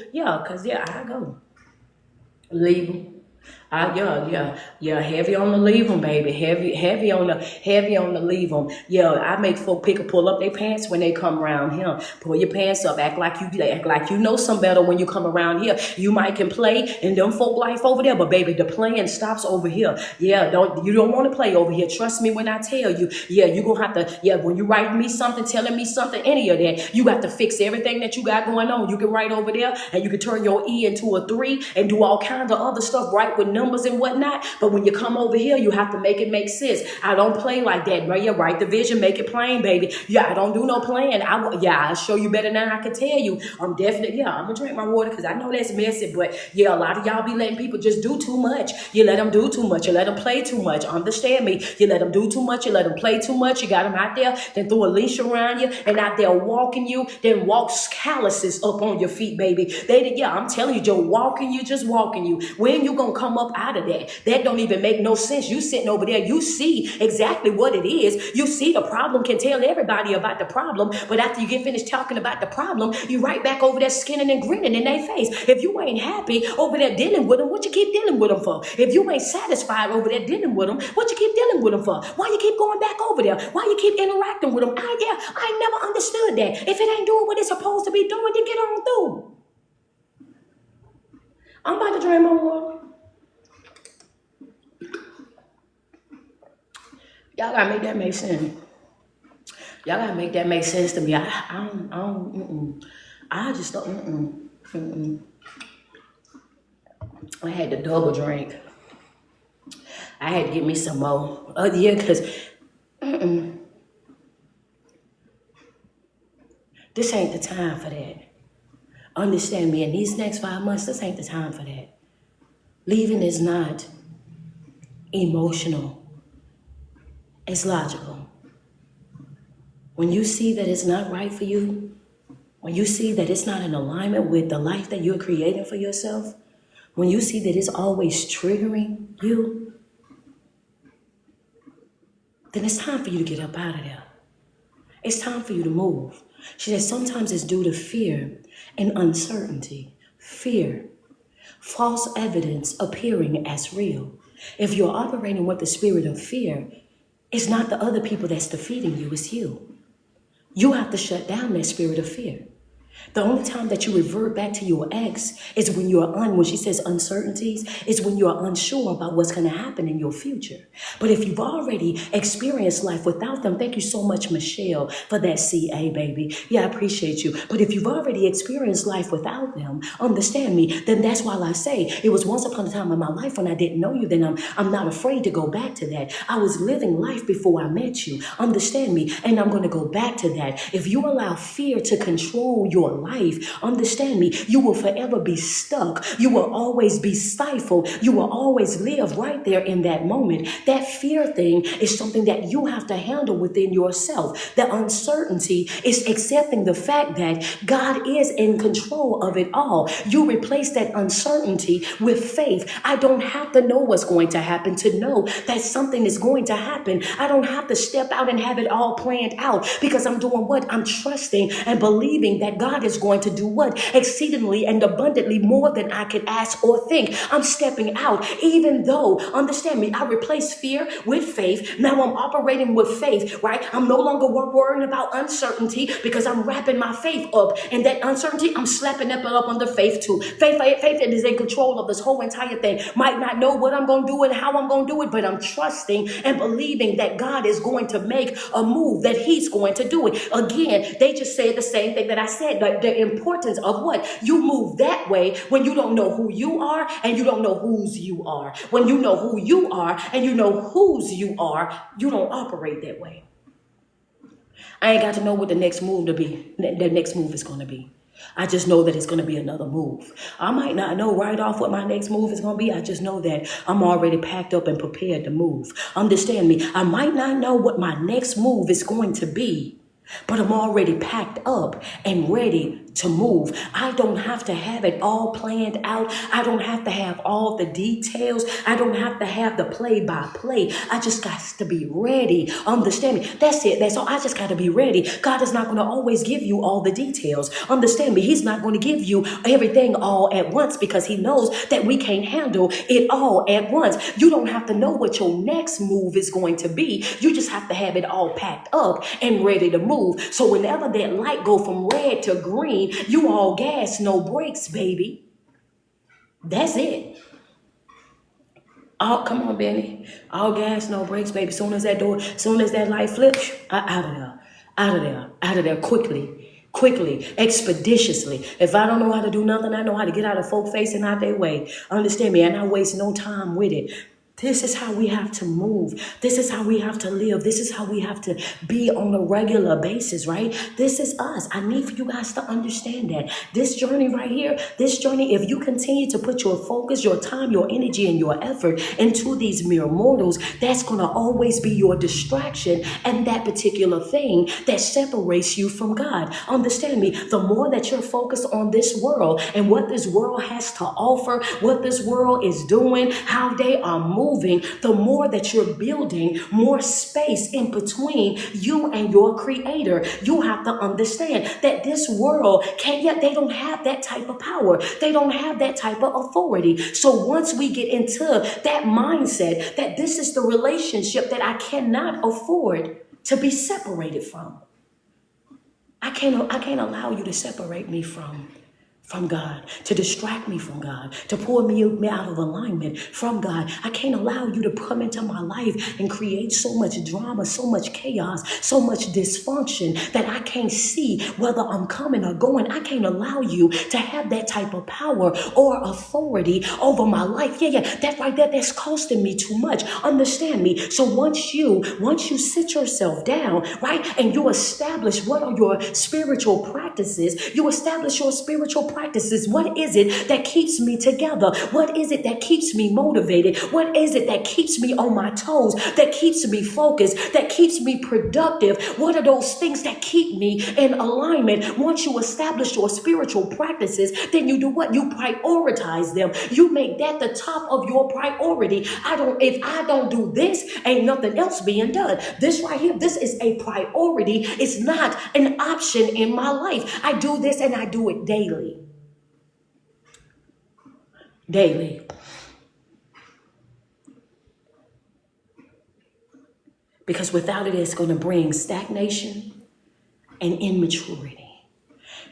I go. Leave them. Yeah. Heavy on the leave 'em, baby. Heavy on the leave 'em. Yeah, I make folk pull up their pants when they come around here. Pull your pants up. Act like you know some better when you come around here. You might can play in them folk life over there, but baby, the playing stops over here. Yeah, you don't want to play over here. Trust me when I tell you. Yeah, you gonna have to. Yeah, when you writing me something, telling me something, any of that, you got to fix everything that you got going on. You can write over there, and you can turn your E into a 3 and do all kinds of other stuff, right, with numbers and whatnot. But when you come over here, you have to make it make sense. I don't play like that, right? Yeah, write the vision, make it plain, baby. Yeah, I don't do no playing. I'll show you better than I can tell you. I'm gonna drink my water because I know that's messy. But yeah, a lot of y'all be letting people just do too much. You let them do too much. You let them play too much. Understand me? You let them do too much. You let them play too much. You got them out there, then throw a leash around you and out there walking you, then walk calluses up on your feet, baby. I'm telling you, Joe, just walking you. When you gonna come up out of that? That don't even make no sense. You sitting over there, you see exactly what it is. You see the problem, can tell everybody about the problem, but after you get finished talking about the problem, you right back over there skinning and grinning in their face. If you ain't happy over there dealing with them, what you keep dealing with them for? If you ain't satisfied over there dealing with them, what you keep dealing with them for? Why you keep going back over there? Why you keep interacting with them? I never understood that. If it ain't doing what it's supposed to be doing, then get on through. I'm about to drink my water. Y'all gotta make that make sense. Y'all gotta make that make sense to me. I just don't. I had to double drink. I had to get me some more. Because this ain't the time for that. Understand me, in these next 5 months, this ain't the time for that. Leaving is not emotional. It's logical. When you see that it's not right for you, when you see that it's not in alignment with the life that you're creating for yourself, when you see that it's always triggering you, then it's time for you to get up out of there. It's time for you to move. She said sometimes it's due to fear and uncertainty. Fear, false evidence appearing as real. If you're operating with the spirit of fear, it's not the other people that's defeating you, it's you. You have to shut down that spirit of fear. The only time that you revert back to your ex is when when she says uncertainties, is when you're unsure about what's going to happen in your future. But if you've already experienced life without them, thank you so much, Michelle, for that CA, baby. Yeah, I appreciate you. But if you've already experienced life without them, understand me, then that's why I say it was once upon a time in my life when I didn't know you, then I'm not afraid to go back to that. I was living life before I met you. Understand me, and I'm going to go back to that. If you allow fear to control your life, understand me, you will forever be stuck. You will always be stifled. You will always live right there in that moment. That fear thing is something that you have to handle within yourself. The uncertainty is accepting the fact that God is in control of it all. You replace that uncertainty with faith. I don't have to know what's going to happen to know that something is going to happen. I don't have to step out and have it all planned out because I'm doing what? I'm trusting and believing that God is going to do what? Exceedingly and abundantly more than I can ask or think. I'm stepping out, even though, understand me, I replaced fear with faith. Now I'm operating with faith, right? I'm no longer worrying about uncertainty because I'm wrapping my faith up. And that uncertainty, I'm slapping that up under faith too. Faith is in control of this whole entire thing. Might not know what I'm going to do and how I'm going to do it, but I'm trusting and believing that God is going to make a move, that he's going to do it. Again, they just said the same thing that I said, like the importance of what? You move that way when you don't know who you are and you don't know whose you are. When you know who you are and you know whose you are, you don't operate that way. I ain't got to know what the next move is going to be. I just know that it's going to be another move. I might not know right off what my next move is going to be. I just know that I'm already packed up and prepared to move. Understand me. I might not know what my next move is going to be, but I'm already packed up and ready to move. I don't have to have it all planned out. I don't have to have all the details. I don't have to have the play by play. I just got to be ready. Understand me? That's it. That's all. I just got to be ready. God is not going to always give you all the details. Understand me? He's not going to give you everything all at once because he knows that we can't handle it all at once. You don't have to know what your next move is going to be. You just have to have it all packed up and ready to move. So whenever that light go from red to green, you all gas, no brakes, baby. That's it. Oh, come on, Benny. All gas, no brakes, baby. Soon as that light flips, out of there, quickly, expeditiously. If I don't know how to do nothing, I know how to get out of folk face and out their way. Understand me? And I waste no time with it. This is how we have to move. This is how we have to live. This is how we have to be on a regular basis, right? This is us. I need for you guys to understand that. This journey right here, if you continue to put your focus, your time, your energy, and your effort into these mere mortals, that's going to always be your distraction and that particular thing that separates you from God. Understand me? The more that you're focused on this world and what this world has to offer, what this world is doing, how they are moving, the more that you're building more space in between you and your creator. You have to understand that this world they don't have that type of power. They don't have that type of authority. So once we get into that mindset that this is the relationship that I cannot afford to be separated from. I can't allow you to separate me from God, to distract me from God, to pull me out of alignment from God. I can't allow you to come into my life and create so much drama, so much chaos, so much dysfunction that I can't see whether I'm coming or going. I can't allow you to have that type of power or authority over my life. That right there, that's costing me too much. Understand me? So once you sit yourself down, right, and you establish what are your spiritual practices, you establish your spiritual practices. What is it that keeps me together? What is it that keeps me motivated? What is it that keeps me on my toes, that keeps me focused, that keeps me productive? What are those things that keep me in alignment? Once you establish your spiritual practices, then you do what? You prioritize them. You make that the top of your priority. If I don't do this, ain't nothing else being done. This right here, this is a priority. It's not an option in my life. I do this and I do it daily. Because without it, it's going to bring stagnation and immaturity.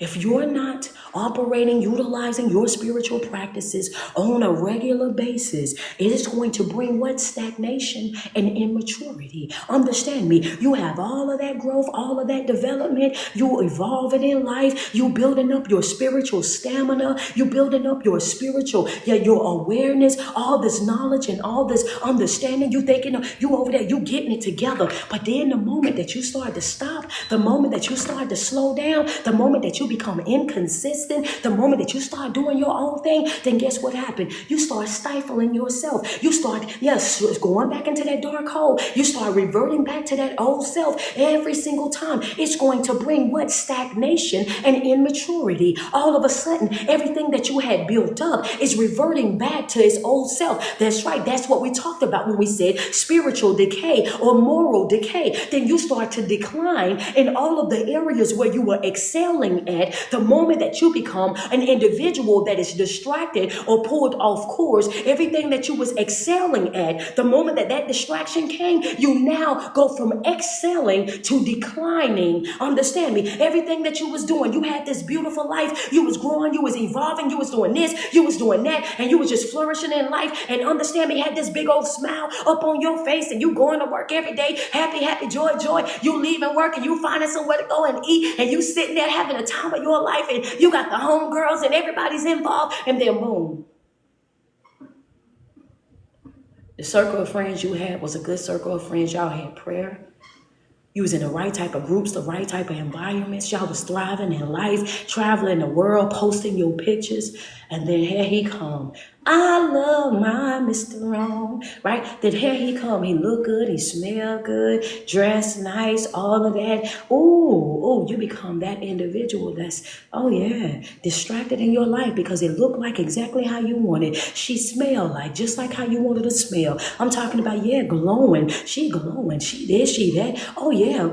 If you're not operating, utilizing your spiritual practices on a regular basis, it is going to bring what? Stagnation and immaturity. Understand me. You have all of that growth, all of that development. You evolving in life. You building up your spiritual stamina. You building up your spiritual, your awareness, all this knowledge and all this understanding. You thinking you over there, you getting it together. But then the moment that you start to stop, the moment that you start to slow down, the moment that you become inconsistent, the moment that you start doing your own thing, then guess what happened? You start stifling yourself. You start, going back into that dark hole. You start reverting back to that old self every single time. It's going to bring what? Stagnation and immaturity. All of a sudden, everything that you had built up is reverting back to its old self. That's right. That's what we talked about when we said spiritual decay or moral decay. Then you start to decline in all of the areas where you were excelling at. The moment that you become an individual that is distracted or pulled off course, everything that you was excelling at, the moment that distraction came, you now go from excelling to declining. Understand me? Everything that you was doing, you had this beautiful life, you was growing, you was evolving, you was doing this, you was doing that, and you was just flourishing in life. And understand me, had this big old smile up on your face, and you going to work every day, happy, joy. You leaving work and you finding somewhere to go and eat, and you sitting there having a time of your life, and you got the homegirls and everybody's involved, and then boom. The circle of friends you had was a good circle of friends. Y'all had prayer. You was in the right type of groups, the right type of environments. Y'all was thriving in life, traveling the world, posting your pictures. And then here he come. I love my Mr. Wrong, right? Then here he come. He look good. He smell good. Dress nice. All of that. Oh, you become that individual that's, oh yeah, distracted in your life because it looked like exactly how you wanted. She smelled like just like how you wanted to smell. I'm talking about, yeah, glowing. She glowing. She this, she that. Oh yeah.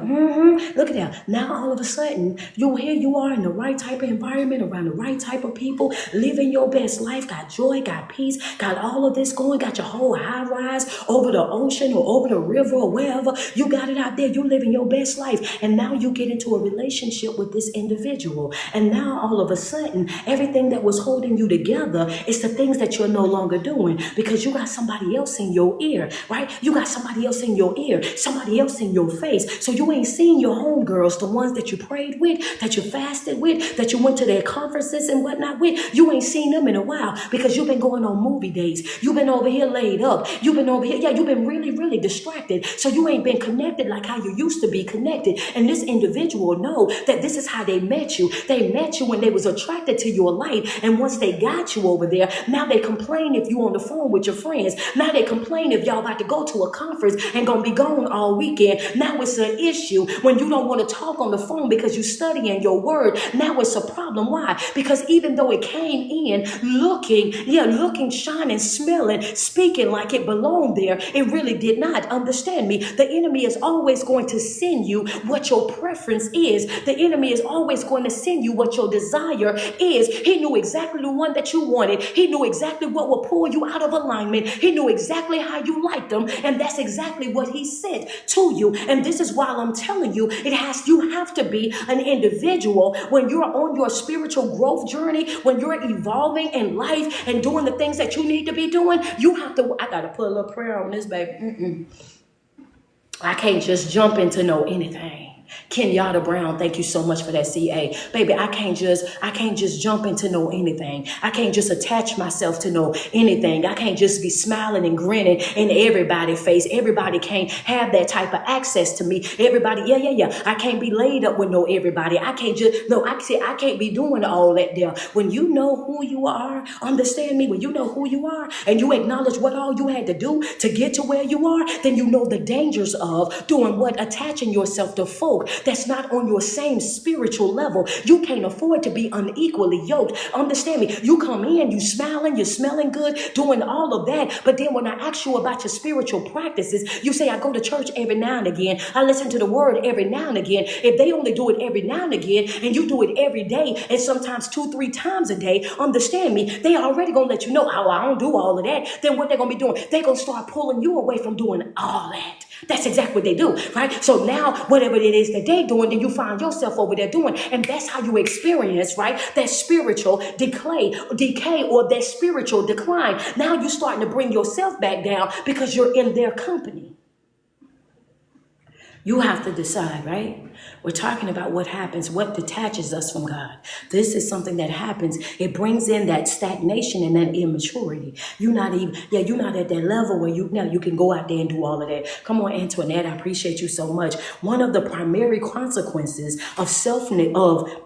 Look at that. Now all of a sudden, here you are in the right type of environment, around the right type of people, living your best life, got joy, got peace, got all of this going, got your whole high rise over the ocean or over the river or wherever. You got it out there. You living your best life. And now you get into a relationship with this individual. And now all of a sudden, everything that was holding you together is the things that you're no longer doing because you got somebody else in your ear, right? You got somebody else in your ear, somebody else in your face. So you ain't seen your homegirls, the ones that you prayed with, that you fasted with, that you went to their conferences and whatnot with. You ain't seen them in a while because you've been going on movie dates. You've been over here laid up. You've been over here. Yeah, you've been really, really distracted. So you ain't been connected like how you used to be connected. And this individual know that this is how they met you. They met you when they was attracted to your light. And once they got you over there, now they complain if you on the phone with your friends. Now they complain if y'all about to go to a conference and gonna be gone all weekend. Now it's an issue when you don't want to talk on the phone because you studying your word. Now it's a problem. Why? Because even though it came in looking, shining, smelling, speaking like it belonged there, it really did not. Understand me. The enemy is always going to send you what your preference is. The enemy is always going to send you what your desire is. He knew exactly the one that you wanted. He knew exactly what would pull you out of alignment. He knew exactly how you liked them. And that's exactly what he sent to you. And this is why I'm telling you, you have to be an individual when you're on your spiritual growth journey, when you're evolving in life and doing the things that you need to be doing. I got to put a little prayer on this, baby. I can't just jump into know anything. Kenyatta Brown, thank you so much for that, CA. Baby, I can't just jump into know anything. I can't just attach myself to know anything. I can't just be smiling and grinning in everybody's face. Everybody can't have that type of access to me. Everybody, yeah. I can't be laid up with no everybody. I can't be doing all that there. When you know who you are, understand me, when you know who you are and you acknowledge what all you had to do to get to where you are, then you know the dangers of doing what? Attaching yourself to folk that's not on your same spiritual level. You can't afford to be unequally yoked. Understand me. You come in, you smiling, you're smelling good, doing all of that. But then when I ask you about your spiritual practices, you say, I go to church every now and again. I listen to the word every now and again. If they only do it every now and again and you do it every day and sometimes 2-3 times a day, understand me, they already going to let you know, oh, I don't do all of that. Then what they're going to be doing? They're going to start pulling you away from doing all that. That's exactly what they do, right? So now, whatever it is that they're doing, then you find yourself over there doing. And that's how you experience, right? That spiritual decay or that spiritual decline. Now you're starting to bring yourself back down because you're in their company. You have to decide, right? We're talking about what happens, what detaches us from God. This is something that happens. It brings in that stagnation and that immaturity. You're not at that level where you can go out there and do all of that. Come on, Antoinette, I appreciate you so much. One of the primary consequences of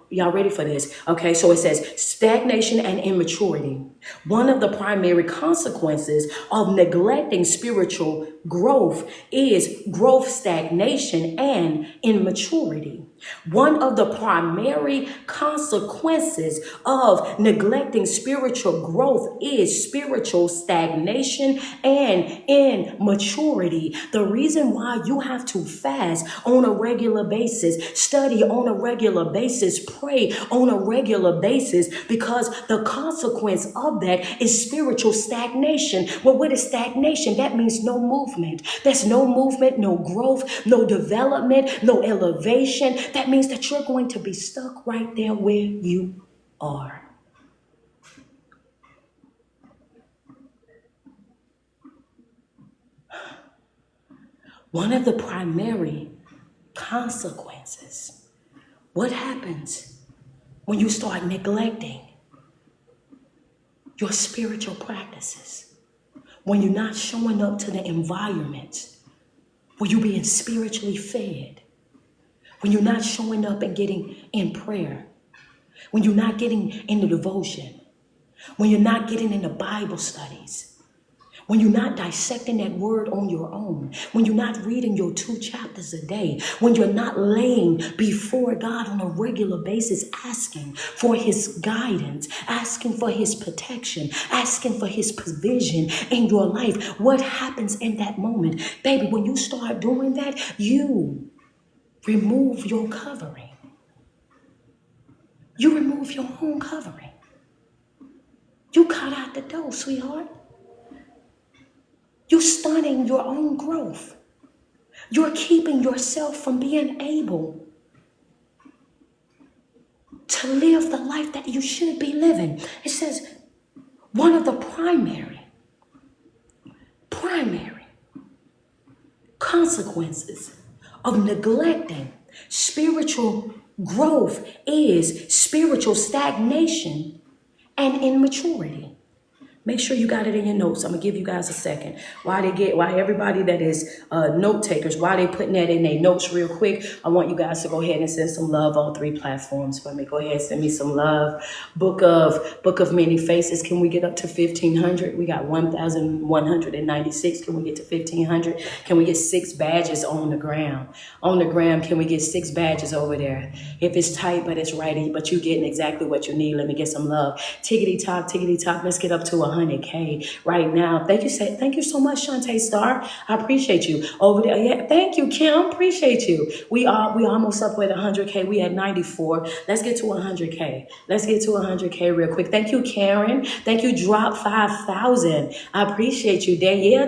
y'all ready for this? Okay, so it says stagnation and immaturity. One of the primary consequences of neglecting spiritual growth is growth stagnation and immaturity. One of the primary consequences of neglecting spiritual growth is spiritual stagnation and immaturity. The reason why you have to fast on a regular basis, study on a regular basis, pray on a regular basis, because the consequence of that is spiritual stagnation. Well, what is stagnation? That means no movement. There's no movement, no growth, no development, no elevation. That means that you're going to be stuck right there where you are. One of the primary consequences, what happens when you start neglecting your spiritual practices? When you're not showing up to the environment where you're being spiritually fed? When you're not showing up and getting in prayer? When you're not getting in the devotion? when you're not getting into Bible studies, when you're not dissecting that word on your own, when you're not reading your 2 chapters a day, when you're not laying before God on a regular basis, asking for his guidance, asking for his protection, asking for his provision in your life, what happens in that moment? Baby, when you start doing that, you remove your covering. You remove your own covering. You cut out the door, sweetheart. You're stunning your own growth. You're keeping yourself from being able to live the life that you should be living. It says one of the primary consequences of neglecting spiritual growth is spiritual stagnation and immaturity. Make sure you got it in your notes. I'm gonna give you guys a second. Why everybody that is note takers, why they putting that in their notes real quick. I want you guys to go ahead and send some love on 3 platforms for me. Go ahead and send me some love. Book of Many Faces. Can we get up to 1,500? We got 1,196. Can we get to 1,500? Can we get 6 badges on the gram? On the gram, can we get 6 badges over there? If it's tight, but it's righty, but you getting exactly what you need. Let me get some love. Tickety tock. Let's get up to 100K right now. Thank you so much, Shantae Star. I appreciate you over there. Yeah, thank you, Kim. Appreciate you. We almost up with 100K. We at 94. Let's get to 100K. Let's get to 100K real quick. Thank you, Karen. Thank you, Drop 5,000. I appreciate you. Danielle.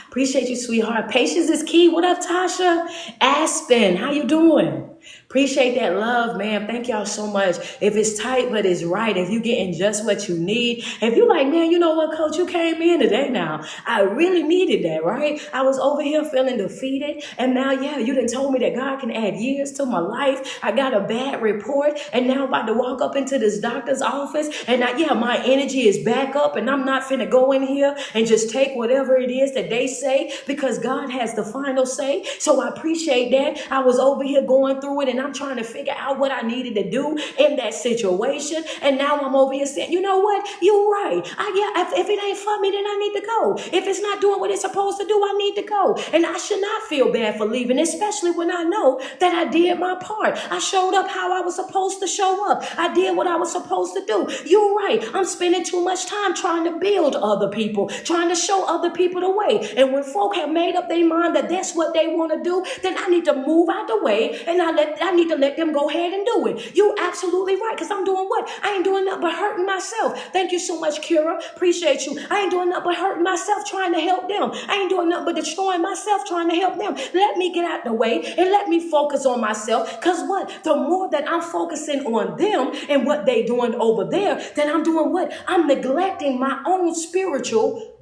Appreciate you, sweetheart. Patience is key. What up, Tasha? Aspen, how you doing? Appreciate that love, man. Thank y'all so much. If it's tight, but it's right, if you getting just what you need, if you like, man, you know what, coach, you came in today now. I really needed that, right? I was over here feeling defeated. And now, you done told me that God can add years to my life. I got a bad report. And now I'm about to walk up into this doctor's office. And my energy is back up. And I'm not finna go in here and just take whatever it is that they say, because God has the final say. So I appreciate that. I was over here going through it, and I'm trying to figure out what I needed to do in that situation. And now I'm over here saying, you know what? You're right. If it ain't for me, then I need to go. If it's not doing what it's supposed to do, I need to go. And I should not feel bad for leaving, especially when I know that I did my part. I showed up how I was supposed to show up. I did what I was supposed to do. You're right. I'm spending too much time trying to build other people, trying to show other people the way. And when folk have made up their mind that that's what they want to do, then I need to move out the way, and I need to let them go ahead and do it. You absolutely right, because I'm doing what? I ain't doing nothing but hurting myself. Thank you so much, Kira. Appreciate you. I ain't doing nothing but hurting myself trying to help them. I ain't doing nothing but destroying myself trying to help them. Let me get out the way and let me focus on myself, because what? The more that I'm focusing on them and what they doing over there, then I'm doing what? I'm neglecting my own spiritual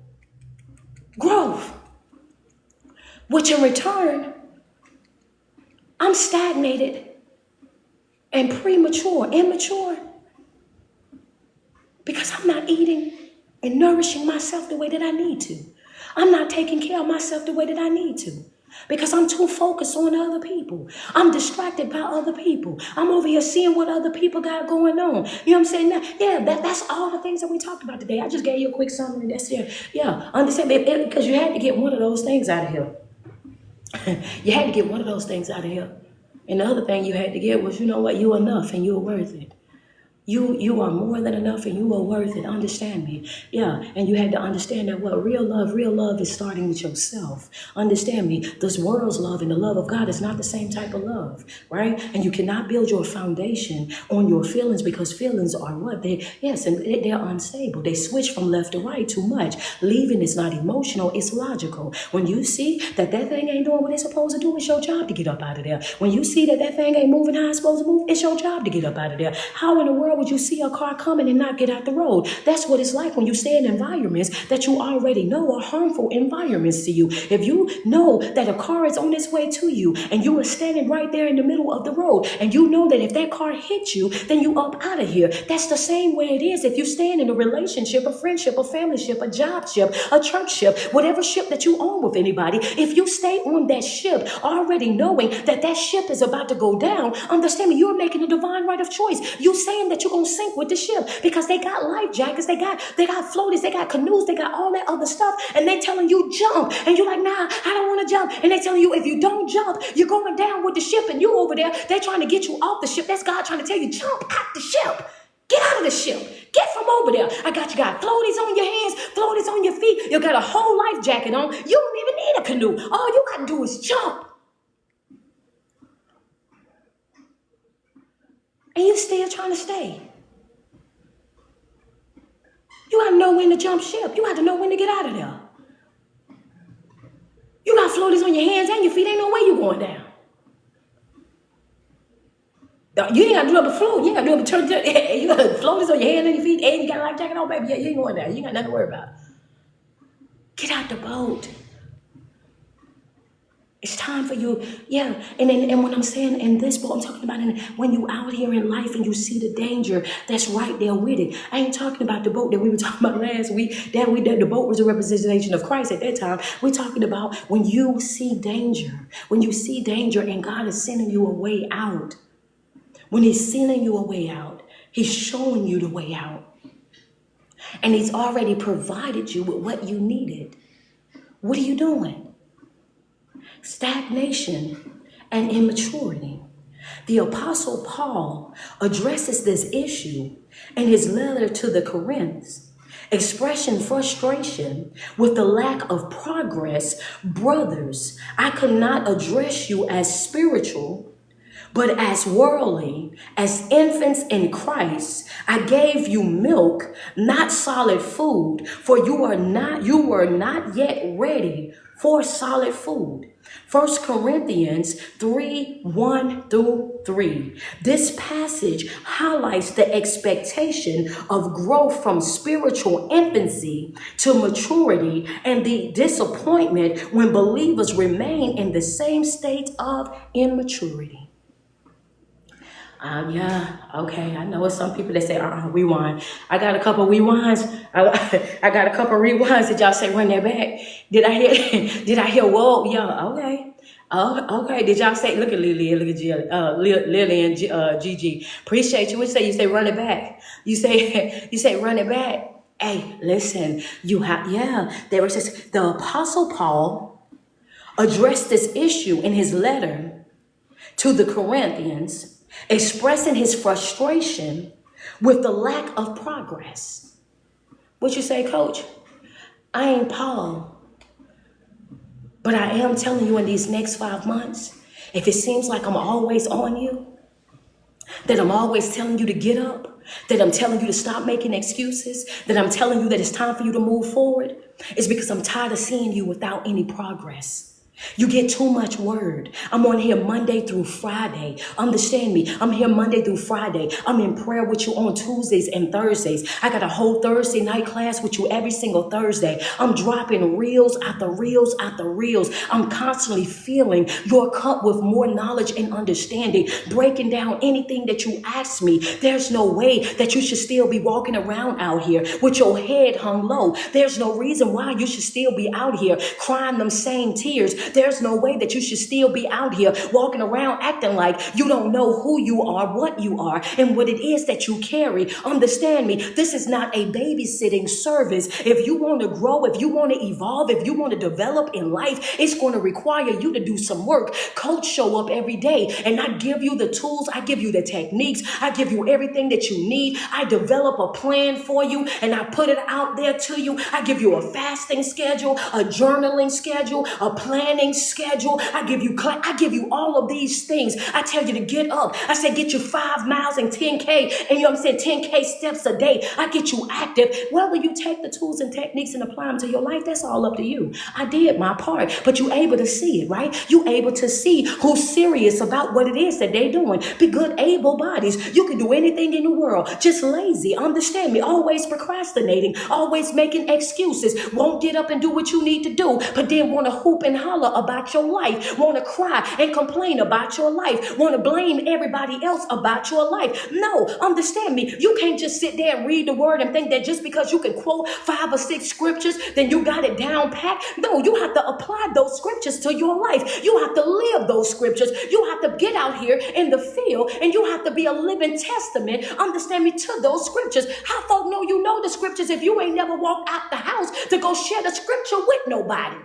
growth, which in return, I'm stagnated and immature, because I'm not eating and nourishing myself the way that I need to. I'm not taking care of myself the way that I need to, because I'm too focused on other people. I'm distracted by other people. I'm over here seeing what other people got going on. You know what I'm saying? That's all the things that we talked about today. I just gave you a quick summary. That's it. Yeah, understand, because you had to get one of those things out of here. You had to get one of those things out of here. And the other thing you had to get was, you know what, you're enough and you're worth it. You are more than enough and you are worth it. Understand me. Yeah. And you had to understand that what real love is starting with yourself. Understand me. This world's love and the love of God is not the same type of love, right? And you cannot build your foundation on your feelings, because feelings are what? They're unstable. They switch from left to right too much. Leaving is not emotional, it's logical. When you see that thing ain't doing what it's supposed to do, it's your job to get up out of there. When you see that thing ain't moving how it's supposed to move, it's your job to get up out of there. How in the world would you see a car coming and not get out the road? That's what it's like when you stay in environments that you already know are harmful environments to you. If you know that a car is on its way to you and you are standing right there in the middle of the road, and you know that if that car hits you, then you up out of here. That's the same way it is if you stand in a relationship, a friendship, a family ship, a job ship, a church ship, whatever ship that you own with anybody. If you stay on that ship already knowing that ship is about to go down, understand me, you're making a divine right of choice. You saying that you're going to sink with the ship because they got life jackets, they got floaties, they got canoes, they got all that other stuff, and they telling you jump, and you're like, nah, I don't want to jump, and they telling you if you don't jump, you're going down with the ship, and you over there, they're trying to get you off the ship. That's God trying to tell you, jump out the ship. Get out of the ship. Get from over there. I got floaties on your hands, floaties on your feet. You got a whole life jacket on. You don't even need a canoe. All you got to do is jump. And you still trying to stay. You got to know when to jump ship. You got to know when to get out of there. You got floaties on your hands and your feet. Ain't no way you going down. You ain't got to do up a float. You ain't got to do up a turn. You got floaties on your hands and your feet, and you got a life jacket on, baby. Yeah, you ain't going down. You ain't got nothing to worry about. Get out the boat. It's time for you. Yeah, and when I'm saying in this boat, I'm talking about when you out here in life and you see the danger that's right there with it. I ain't talking about the boat that we were talking about last week. That the boat was a representation of Christ at that time. We're talking about when you see danger. When you see danger and God is sending you a way out. When he's sending you a way out, he's showing you the way out. And he's already provided you with what you needed. What are you doing? Stagnation and immaturity. The Apostle Paul addresses this issue in his letter to the Corinthians, expressing frustration with the lack of progress. Brothers, I could not address you as spiritual, but as worldly, as infants in Christ. I gave you milk, not solid food, for you were not yet ready for solid food. 1 Corinthians 3:1-3. This passage highlights the expectation of growth from spiritual infancy to maturity and the disappointment when believers remain in the same state of immaturity. Yeah, okay. I know it's some people that say, rewind. I got a couple of rewinds. I got a couple of rewinds that y'all say run that back. Did I hear, whoa? Yeah, okay. Oh, okay. Did y'all say, look at Lily, look at Lily and Gigi. Appreciate you. What you say? You say run it back. You say run it back. Hey, listen, there was this, the Apostle Paul addressed this issue in his letter to the Corinthians, expressing his frustration with the lack of progress. What you say, Coach? I ain't Paul, but I am telling you in these next 5 months, if it seems like I'm always on you, that I'm always telling you to get up, that I'm telling you to stop making excuses, that I'm telling you that it's time for you to move forward, it's because I'm tired of seeing you without any progress. You get too much word. I'm on here Monday through Friday. Understand me. I'm here Monday through Friday. I'm in prayer with you on Tuesdays and Thursdays. I got a whole Thursday night class with you every single Thursday. I'm dropping reels after reels after reels. I'm constantly filling your cup with more knowledge and understanding, breaking down anything that you ask me. There's no way that you should still be walking around out here with your head hung low. There's no reason why you should still be out here crying them same tears. There's no way that you should still be out here walking around acting like you don't know who you are, what you are, and what it is that you carry. Understand me. This is not a babysitting service. If you want to grow, if you want to evolve, if you want to develop in life, it's going to require you to do some work. Coach show up every day and I give you the tools. I give you the techniques. I give you everything that you need. I develop a plan for you and I put it out there to you. I give you a fasting schedule, a journaling schedule, a planning schedule. I give you all of these things. I tell you to get up. I say get you 5 miles and 10K and 10K steps a day. I get you active. Whether you take the tools and techniques and apply them to your life, that's all up to you. I did my part, but you able to see it, right? You able to see who's serious about what it is that they doing. Be good, able bodies. You can do anything in the world. Just lazy. Understand me. Always procrastinating. Always making excuses. Won't get up and do what you need to do, but then want to hoop and holler holler about your life, want to cry and complain about your life, want to blame everybody else about your life. No, understand me. You can't just sit there and read the word and think that just because you can quote 5 or 6 scriptures, then you got it down pat. No, you have to apply those scriptures to your life. You have to live those scriptures. You have to get out here in the field and you have to be a living testament, understand me, to those scriptures. How folk know you know the scriptures if you ain't never walked out the house to go share the scripture with nobody?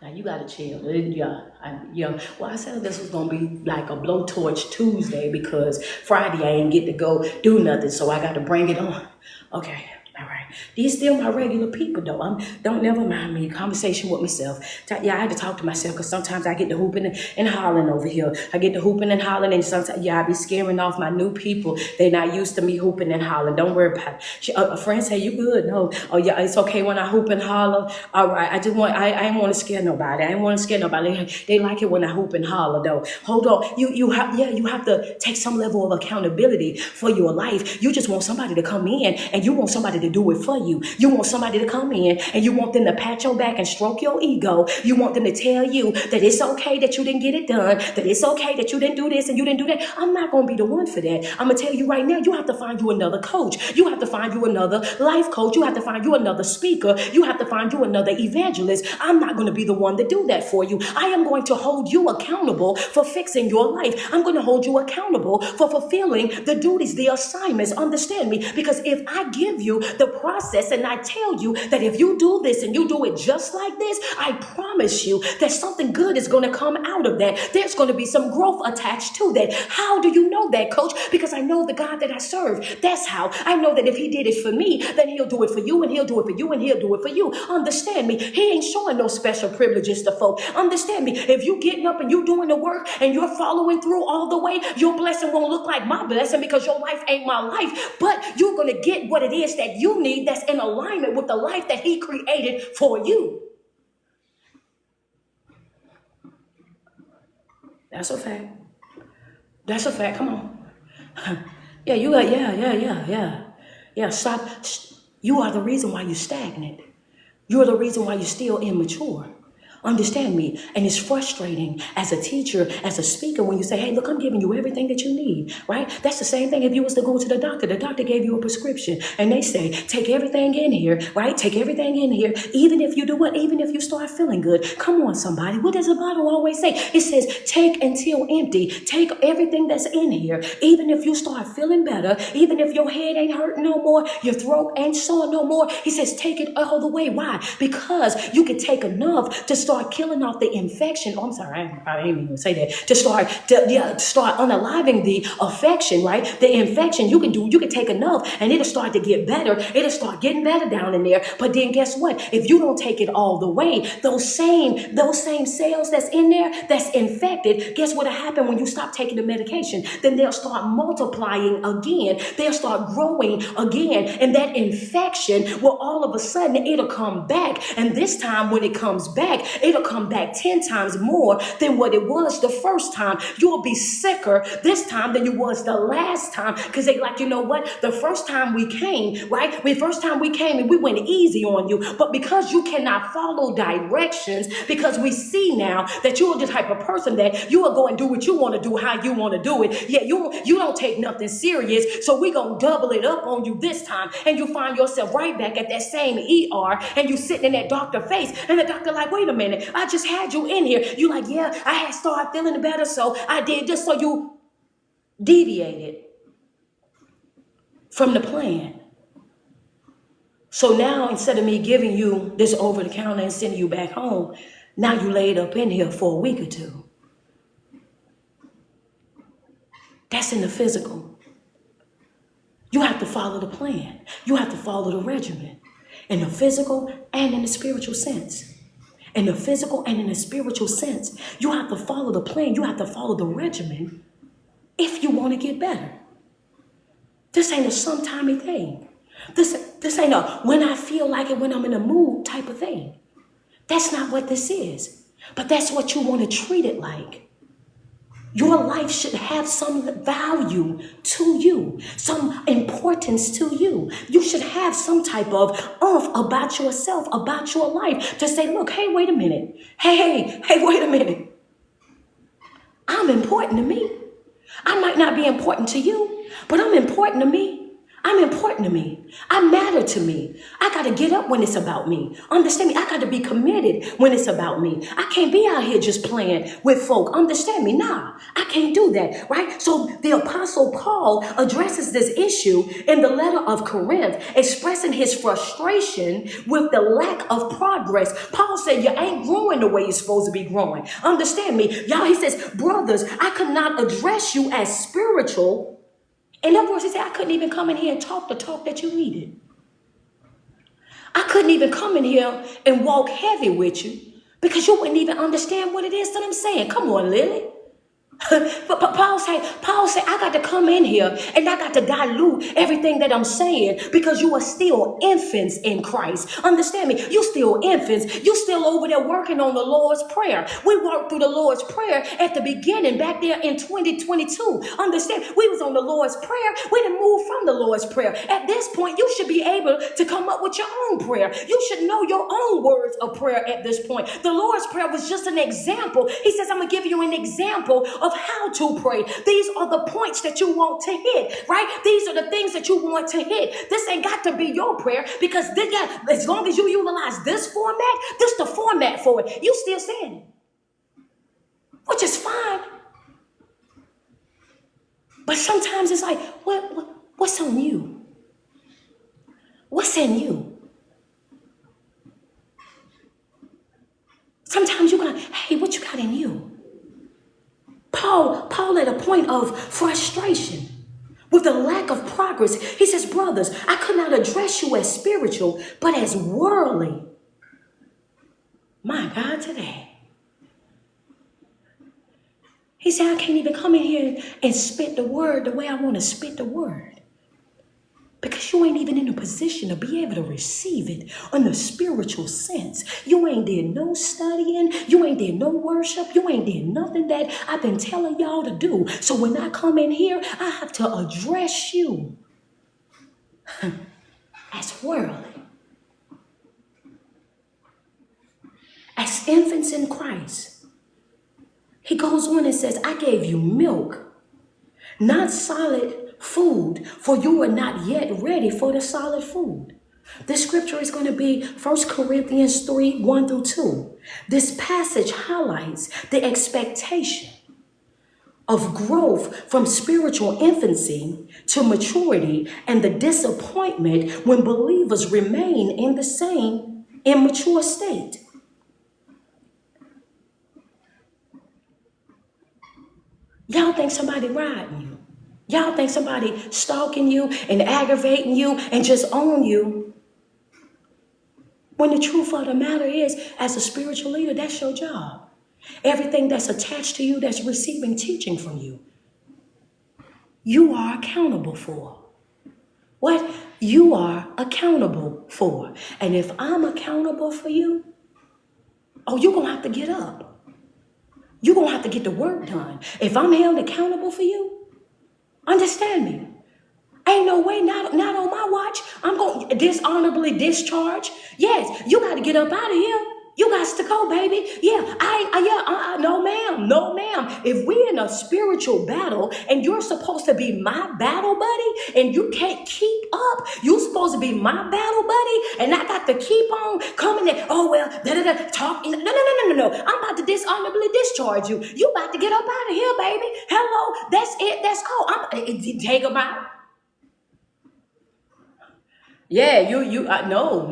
Now you gotta chill. Well, I said this was gonna be like a blowtorch Tuesday because Friday I ain't get to go do nothing, so I got to bring it on. Okay. All right. These still my regular people, though. Don't never mind me. Conversation with myself. Yeah, I had to talk to myself because sometimes I get to hooping and hollering over here. I get to hooping and hollering, and sometimes, I be scaring off my new people. They're not used to me hooping and hollering. Don't worry about it. A friend say, you good? No. Oh, yeah, it's okay when I hoop and holler. All right. I ain't want to scare nobody. I ain't want to scare nobody. They like it when I hoop and holler, though. Hold on. You have to take some level of accountability for your life. You just want somebody to come in, and you want somebody to do it for you. You want somebody to come in and you want them to pat your back and stroke your ego. You want them to tell you that it's okay that you didn't get it done, that it's okay that you didn't do this and you didn't do that. I'm not going to be the one for that. I'm going to tell you right now, you have to find you another coach. You have to find you another life coach. You have to find you another speaker. You have to find you another evangelist. I'm not going to be the one to do that for you. I am going to hold you accountable for fixing your life. I'm going to hold you accountable for fulfilling the duties, the assignments. Understand me? Because if I give you the process and I tell you that if you do this and you do it just like this, I promise you that something good is going to come out of that. There's going to be some growth attached to that. How do you know that, coach? Because I know the God that I serve. That's how. I know that if he did it for me, then he'll do it for you and he'll do it for you and he'll do it for you. Understand me? He ain't showing no special privileges to folk. Understand me? If you getting up and you doing the work and you're following through all the way, your blessing won't look like my blessing because your life ain't my life, but you're going to get what it is that you need that's in alignment with the life that he created for you. That's a fact. That's a fact. Come on. Yeah, stop. You are the reason why you're stagnant. You're the reason why you're still immature. Understand me. And it's frustrating as a teacher, as a speaker, when you say, hey, look, I'm giving you everything that you need, right? That's the same thing if you was to go to the doctor. The doctor gave you a prescription and they say, take everything in here, right? Take everything in here. Even if you do what? Even if you start feeling good. Come on, somebody. What does the Bible always say? It says, take until empty. Take everything that's in here. Even if you start feeling better, even if your head ain't hurting no more, your throat ain't sore no more, he says, take it all the way. Why? Because you can take enough to start killing off the infection. Oh, I'm sorry, I didn't even say that. To start unaliving the affection, right? The infection, you can take enough and it'll start to get better. It'll start getting better down in there. But then guess what? If you don't take it all the way, those same cells that's in there, that's infected, guess what'll happen when you stop taking the medication? Then they'll start multiplying again. They'll start growing again. And that infection will all of a sudden, it'll come back. And this time when it comes back, it'll come back 10 times more than what it was the first time. You'll be sicker this time than you was the last time. Because they like, you know what? The first time we came, right? The first time we came and we went easy on you. But because you cannot follow directions, because we see now that you're the type of person that you will go and do what you want to do, how you want to do it. Yeah, you don't take nothing serious. So we're going to double it up on you this time. And you find yourself right back at that same ER and you sitting in that doctor face. And the doctor like, wait a minute. I just had you in here. You like, yeah, I had started feeling better, so I did this. So you deviated from the plan. So now instead of me giving you this over the counter and sending you back home, now you laid up in here for a week or two. That's in the physical. You have to follow the plan. You have to follow the regimen in the physical and in the spiritual sense. In the physical and in the spiritual sense, you have to follow the plan. You have to follow the regimen if you want to get better. This ain't a sometimey thing. This ain't a when I feel like it, when I'm in a mood type of thing. That's not what this is. But that's what you want to treat it like. Your life should have some value to you, some importance to you. You should have some type of oomph about yourself, about your life to say, look, hey, wait a minute. Hey, wait a minute. I'm important to me. I might not be important to you, but I'm important to me. I'm important to me. I matter to me. I got to get up when it's about me. Understand me? I got to be committed when it's about me. I can't be out here just playing with folk. Understand me? Nah, I can't do that, right? So the Apostle Paul addresses this issue in the letter of Corinth, expressing his frustration with the lack of progress. Paul said, you ain't growing the way you're supposed to be growing. Understand me? Y'all, he says, brothers, I could not address you as spiritual. In other words, he said, I couldn't even come in here and talk the talk that you needed. I couldn't even come in here and walk heavy with you because you wouldn't even understand what it is that I'm saying. Come on, Lily. But Paul said, I got to come in here and I got to dilute everything that I'm saying because you are still infants in Christ. Understand me? You still infants. You still over there working on the Lord's Prayer. We worked through the Lord's Prayer at the beginning back there in 2022. Understand? We was on the Lord's Prayer. We didn't move from the Lord's Prayer. At this point, you should be able to come up with your own prayer. You should know your own words of prayer at this point. The Lord's Prayer was just an example. He says, I'm going to give you an example of how to pray. These are the points that you want to hit, right? These are the things that you want to hit. This ain't got to be your prayer because as long as you utilize this format, this the format for it. You still saying it, which is fine. But sometimes it's like, what's on you? What's in you? Sometimes you got, hey, what you got in you? Paul at a point of frustration with the lack of progress. He says, brothers, I could not address you as spiritual, but as worldly. My God, today. He said, I can't even come in here and spit the word the way I want to spit the word. Because you ain't even in a position to be able to receive it in the spiritual sense. You ain't did no studying. You ain't did no worship. You ain't did nothing that I've been telling y'all to do. So when I come in here, I have to address you as worldly. As infants in Christ. He goes on and says, I gave you milk, not solid food, for you are not yet ready for the solid food. This scripture is going to be 1 Corinthians 3, 1 through 2. This passage highlights the expectation of growth from spiritual infancy to maturity and the disappointment when believers remain in the same immature state. Y'all think somebody riding you. Y'all think somebody stalking you and aggravating you and just on you. When the truth of the matter is, as a spiritual leader, that's your job. Everything that's attached to you, that's receiving teaching from you, you are accountable for. What? You are accountable for. And if I'm accountable for you, you're going to have to get up. You're going to have to get the work done. If I'm held accountable for you, understand me. Ain't no way, not on my watch. I'm going to dishonorably discharge. Yes, you got to get up out of here. You got to go, baby. No, ma'am. If we're in a spiritual battle and you're supposed to be my battle buddy and you can't keep up, you're supposed to be my battle buddy and I got to keep on coming in. Talk. No. I'm about to dishonorably discharge you. You about to get up out of here, baby. Hello, that's it. That's all. Take them out. Yeah, no.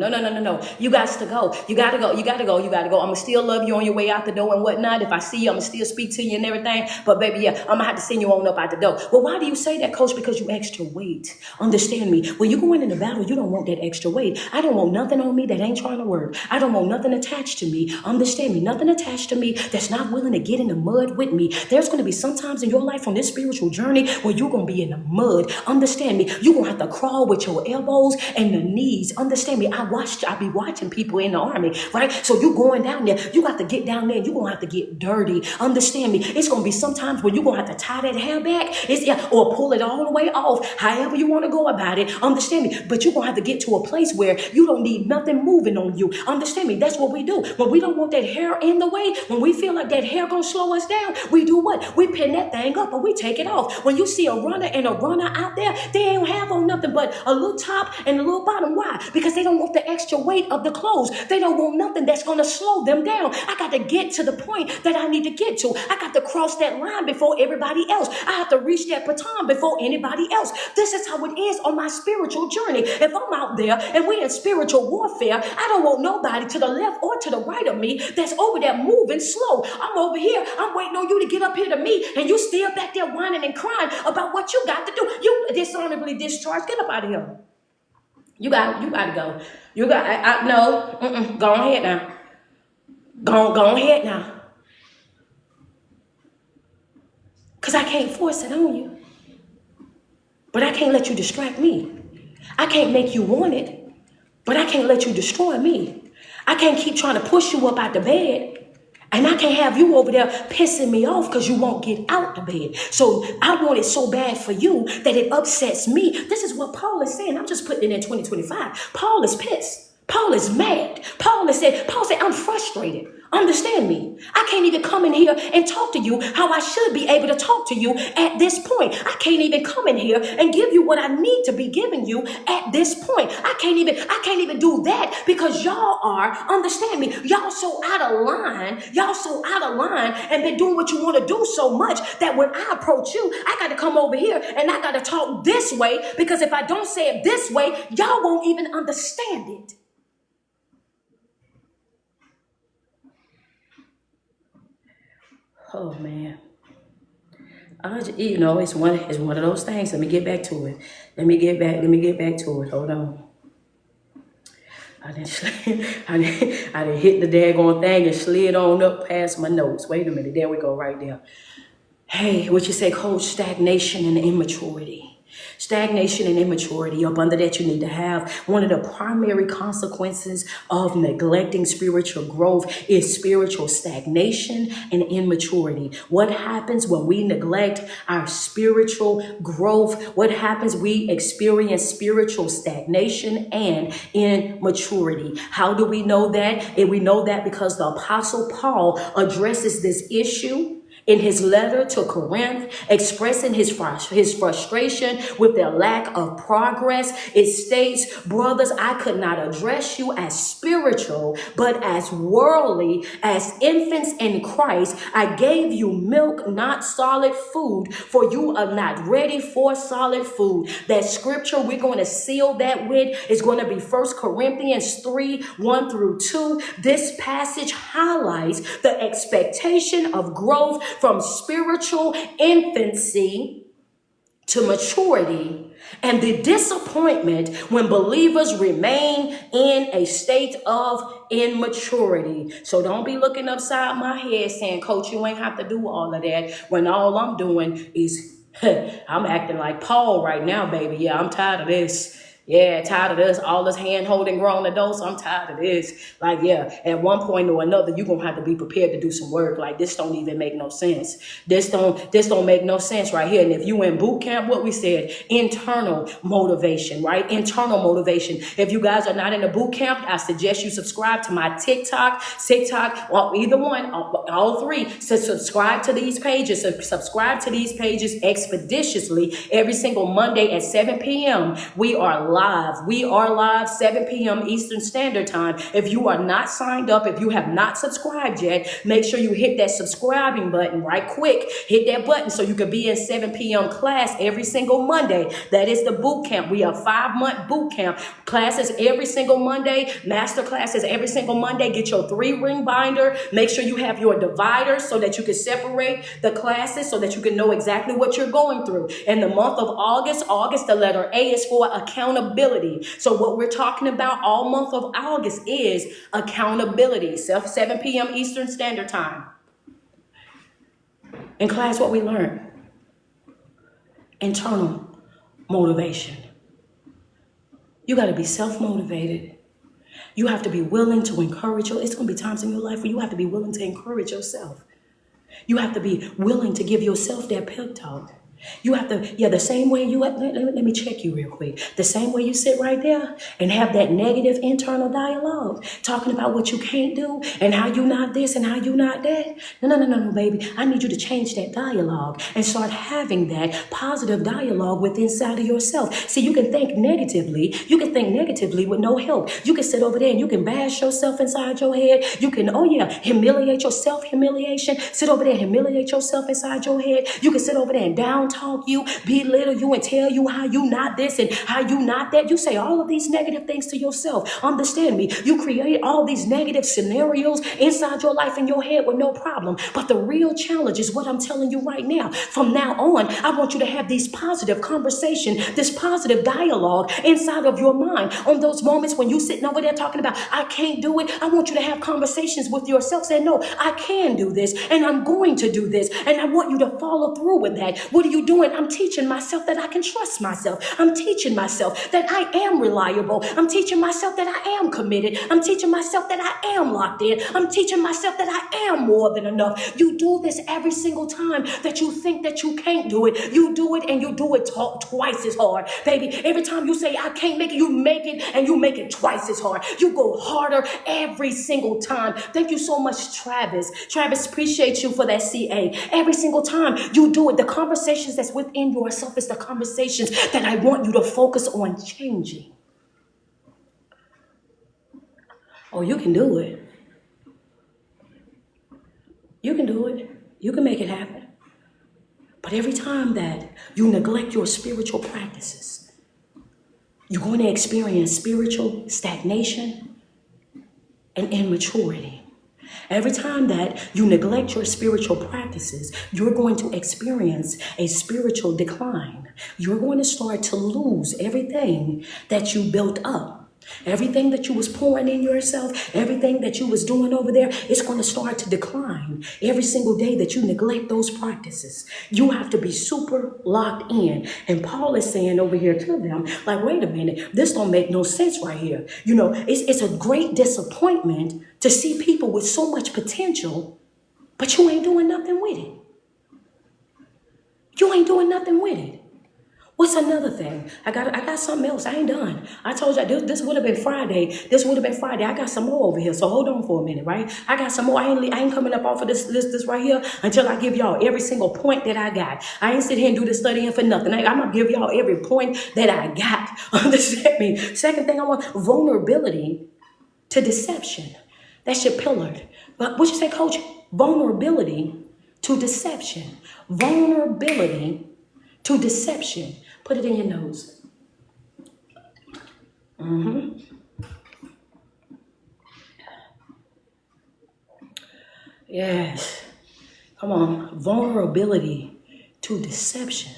You got to go. You got to go. I'm going to still love you on your way out the door and whatnot. If I see you, I'm going to still speak to you and everything. But baby, I'm going to have to send you on up out the door. Well, why do you say that, coach? Because you extra weight. Understand me. When you go into the battle, you don't want that extra weight. I don't want nothing on me that ain't trying to work. I don't want nothing attached to me. Understand me. Nothing attached to me that's not willing to get in the mud with me. There's going to be some times in your life on this spiritual journey where you're going to be in the mud. Understand me. You're going to have to crawl with your elbows and and the knees. Understand me, I be watching people in the army, right? So you going down there, you got to get down there and you're going to have to get dirty. Understand me, it's going to be sometimes when you're going to have to tie that hair back or pull it all the way off, however you want to go about it. Understand me, but you're going to have to get to a place where you don't need nothing moving on you. Understand me, that's what we do. When we don't want that hair in the way, when we feel like that hair going to slow us down, we do what? We pin that thing up and we take it off. When you see a runner out there, they don't have on nothing but a little top and a little bottom. Why? Because they don't want the extra weight of the clothes. They don't want nothing that's going to slow them down. I got to get to the point that I need to get to. I got to cross that line before everybody else. I have to reach that baton before anybody else. This is how it is on my spiritual journey. If I'm out there and we're in spiritual warfare, I don't want nobody to the left or to the right of me that's over there moving slow. I'm over here. I'm waiting on you to get up here to me, and you still back there whining and crying about what you got to do. You dishonorably discharged. Get up out of here. You got to go. No. Go ahead now. Go ahead now. Because I can't force it on you. But I can't let you distract me. I can't make you want it, but I can't let you destroy me. I can't keep trying to push you up out the bed. And I can't have you over there pissing me off because you won't get out the bed. So I want it so bad for you that it upsets me. This is what Paul is saying. I'm just putting it in 2025. Paul is pissed. Paul is mad. Paul said, I'm frustrated. Understand me. I can't even come in here and talk to you how I should be able to talk to you at this point. I can't even come in here and give you what I need to be giving you at this point. I can't even do that because y'all are, understand me, y'all so out of line. Y'all so out of line and been doing what you want to do so much that when I approach you, I got to come over here and I got to talk this way, because if I don't say it this way, y'all won't even understand it. Oh man, it's one of those things. Let me get back to it. Let me get back to it. Hold on. I didn't hit the daggone thing and slid on up past my notes. Wait a minute. There we go, right there. Hey, what you say, Coach? Stagnation and immaturity. Stagnation and immaturity. Up under that, you need to have one of the primary consequences of neglecting spiritual growth is spiritual stagnation and immaturity. What happens when we neglect our spiritual growth? What happens? We experience spiritual stagnation and immaturity. How do we know that? And we know that because the Apostle Paul addresses this issue in his letter to Corinth, expressing his frustration with their lack of progress. It states, brothers, I could not address you as spiritual, but as worldly, as infants in Christ. I gave you milk, not solid food, for you are not ready for solid food. That scripture we're going to seal that with is going to be 1 Corinthians 3, 1 through 2. This passage highlights the expectation of growth from spiritual infancy to maturity, and the disappointment when believers remain in a state of immaturity. So don't be looking upside my head saying, Coach, you ain't have to do all of that, when all I'm doing is I'm acting like Paul right now, baby. Yeah, I'm tired of this. Yeah, tired of this, all this hand-holding grown adults. I'm tired of this. Like, yeah, at one point or another, you're going to have to be prepared to do some work. Like, this don't even make no sense. This don't make no sense right here. And if you in boot camp, what we said, internal motivation, right? Internal motivation. If you guys are not in a boot camp, I suggest you subscribe to my TikTok, well, either one, all three. So subscribe to these pages. Subscribe to these pages expeditiously every single Monday at 7 p.m. We are live 7 p.m. Eastern Standard Time. If you are not signed up, if you have not subscribed yet, make sure you hit that subscribing button right quick. Hit that button so you can be in 7 p.m. class every single Monday. That is the boot camp. We are 5-month boot camp. Classes every single Monday. Master classes every single Monday. Get your 3-ring binder. Make sure you have your dividers so that you can separate the classes so that you can know exactly what you're going through. In the month of August, the letter A is for accountability. So what we're talking about all month of August is accountability. 7 p.m. Eastern Standard Time. In class, what we learned? Internal motivation. You got to be self-motivated. You have to be willing to encourage you. It's going to be times in your life where you have to be willing to encourage yourself. You have to be willing to give yourself that pep talk. You have to, the same way let me check you real quick. The same way you sit right there and have that negative internal dialogue, talking about what you can't do and how you not this and how you not that. No, baby. I need you to change that dialogue and start having that positive dialogue within inside of yourself. See, you can think negatively. You can think negatively with no help. You can sit over there and you can bash yourself inside your head. You can, humiliate yourself, humiliation. Sit over there and humiliate yourself inside your head. You can sit over there and down talk you, belittle you, and tell you how you not this and how you not that. You say all of these negative things to yourself. Understand me. You create all these negative scenarios inside your life in your head with no problem. But the real challenge is what I'm telling you right now. From now on, I want you to have these positive conversation, this positive dialogue inside of your mind. On those moments when you sitting over there talking about, I can't do it, I want you to have conversations with yourself saying, no, I can do this and I'm going to do this. And I want you to follow through with that. What are you doing? I'm teaching myself that I can trust myself. I'm teaching myself that I am reliable. I'm teaching myself that I am committed. I'm teaching myself that I am locked in. I'm teaching myself that I am more than enough. You do this every single time that you think that you can't do it. You do it and you do it twice as hard. Baby, every time you say I can't make it, you make it and you make it twice as hard. You go harder every single time. Thank you so much, Travis. Travis, appreciate you for that CA. Every single time you do it, the conversations that's within yourself is the conversations that I want you to focus on changing. Oh, you can do it. You can do it. You can make it happen. But every time that you neglect your spiritual practices, you're going to experience spiritual stagnation and immaturity. Every time that you neglect your spiritual practices, you're going to experience a spiritual decline. You're going to start to lose everything that you built up. Everything that you was pouring in yourself, everything that you was doing over there, it's going to start to decline every single day that you neglect those practices. You have to be super locked in. And Paul is saying over here to them, like, wait a minute, this don't make no sense right here. You know, it's a great disappointment to see people with so much potential, but you ain't doing nothing with it. You ain't doing nothing with it. What's another thing? I got something else. I ain't done. I told you this would have been Friday. This would have been Friday. I got some more over here. So hold on for a minute, right? I got some more. I ain't coming up off of this right here until I give y'all every single point that I got. I ain't sit here and do this studying for nothing. I'm gonna give y'all every point that I got. Understand me? Second thing I want, vulnerability to deception. That's your pillar. But what you say, Coach? Vulnerability to deception. Vulnerability to deception. Put it in your nose. Yes. Come on. Vulnerability to deception.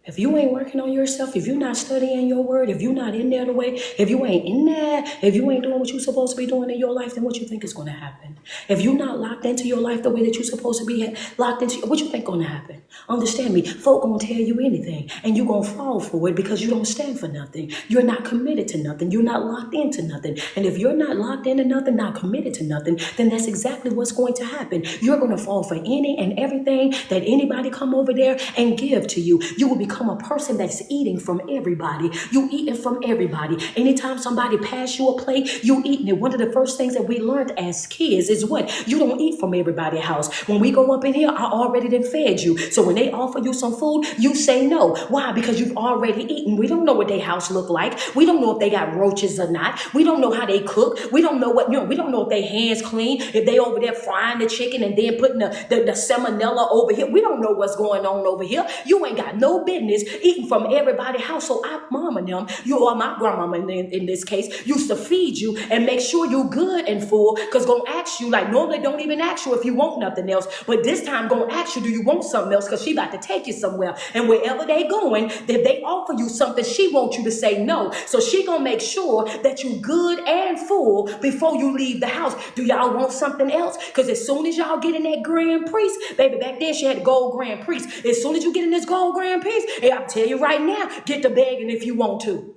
If you ain't working on yourself, if you're not studying your word, if you're not in there the way, if you ain't in there, if you ain't doing what you're supposed to be doing in your life, then what you think is going to happen? If you're not locked into your life the way that you're supposed to be locked into, what you think going to happen? Understand me, folk going to tell you anything and you're going to fall for it because you don't stand for nothing. You're not committed to nothing. You're not locked into nothing. And if you're not locked into nothing, not committed to nothing, then that's exactly what's going to happen. You're going to fall for any and everything that anybody come over there and give to you. You will become a person that's eating from everybody. You eating from everybody. Anytime somebody pass you a plate, you eating it. One of the first things that we learned as kids is what? You don't eat from everybody's house. When we go up in here, I already done fed you. So when they offer you some food, you say no. Why? Because you've already eaten. We don't know what their house look like. We don't know if they got roaches or not. We don't know how they cook. We don't know what, we don't know if their hands clean, if they over there frying the chicken and then putting the salmonella over here. We don't know what's going on over here. You ain't got no business eating from everybody's house. So our mom and them, you or my grandmama in this case, used to feed you and make sure you good and full, because gonna ask you, like normally don't even ask you if you want nothing else, but this time gonna ask you, do you want something else, because she about to take you somewhere, and wherever they going, if they offer you something, she wants you to say no. So she gonna make sure that you good and full before you leave the house. Do y'all want something else? Because as soon as y'all get in that grand priest, baby, back then she had the gold grand priest. As soon as you get in this gold grand priest, hey, I'll tell you right now, get the begging if you want to.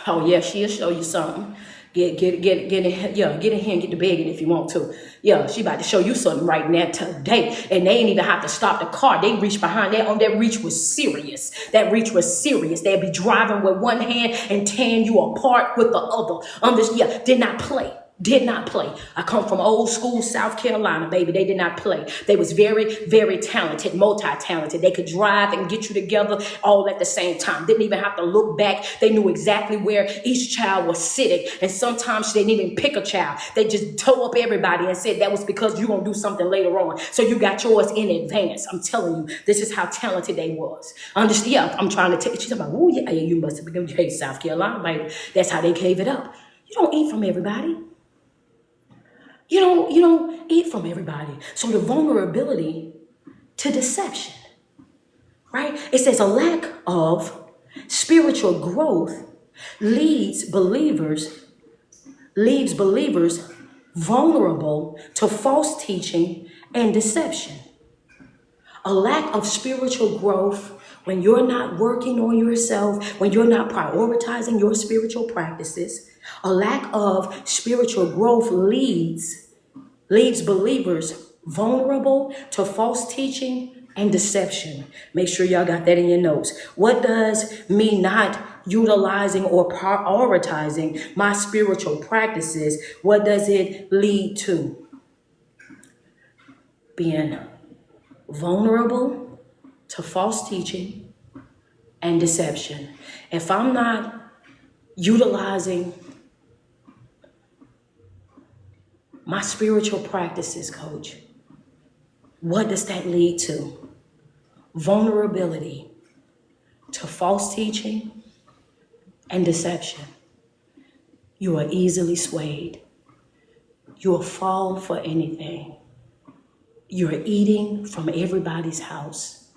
Oh yeah, she'll show you something. Get in, yeah, get in here and get the begging if you want to. Yeah, she about to show you something right now today. And they ain't even have to stop the car. They reach behind that. That reach was serious. That reach was serious. They'd be driving with one hand and tearing you apart with the other. Yeah, did not play. Did not play. I come from old school South Carolina, baby. They did not play. They was very, very talented, multi-talented. They could drive and get you together all at the same time. Didn't even have to look back. They knew exactly where each child was sitting. And sometimes they didn't even pick a child. They just tore up everybody and said that was because you're going to do something later on. So you got yours in advance. I'm telling you, this is how talented they was. Understand? Yeah, I'm trying to tell you. She's like, oh yeah, you must have been, hey, South Carolina, baby. That's how they gave it up. You don't eat from everybody. You don't eat from everybody. So the vulnerability to deception, right? It says a lack of spiritual growth leaves believers vulnerable to false teaching and deception. A lack of spiritual growth, when you're not working on yourself, when you're not prioritizing your spiritual practices, a lack of spiritual growth leaves believers vulnerable to false teaching and deception. Make sure y'all got that in your notes. What does me not utilizing or prioritizing my spiritual practices, what does it lead to? Being vulnerable to false teaching and deception. If I'm not utilizing my spiritual practices, coach, what does that lead to? Vulnerability to false teaching and deception. You are easily swayed. You will fall for anything. You're eating from everybody's house.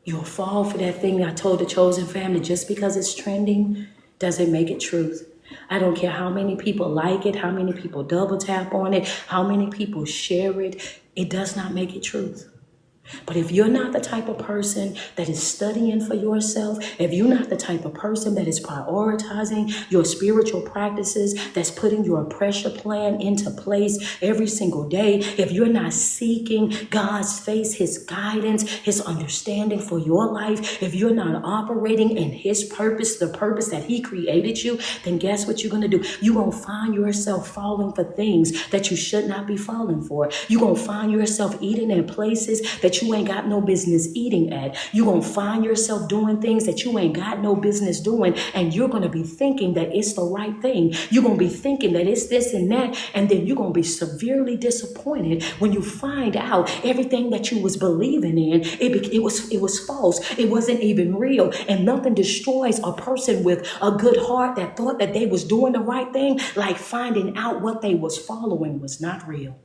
You'll fall for that thing I told the chosen family. Just because it's trending doesn't make it truth. I don't care how many people like it, how many people double tap on it, how many people share it. It does not make it truth. But if you're not the type of person that is studying for yourself, if you're not the type of person that is prioritizing your spiritual practices, that's putting your pressure plan into place every single day, if you're not seeking God's face, his guidance, his understanding for your life, if you're not operating in his purpose, the purpose that he created you, then guess what you're going to do? You're going to find yourself falling for things that you should not be falling for. You're going to find yourself eating in places that you ain't got no business eating at. You're going to find yourself doing things that you ain't got no business doing, and you're going to be thinking that it's the right thing. You're going to be thinking that it's this and that, and then you're going to be severely disappointed when you find out everything that you was believing in, it was false. It wasn't even real, and nothing destroys a person with a good heart that thought that they was doing the right thing, like finding out what they was following was not real.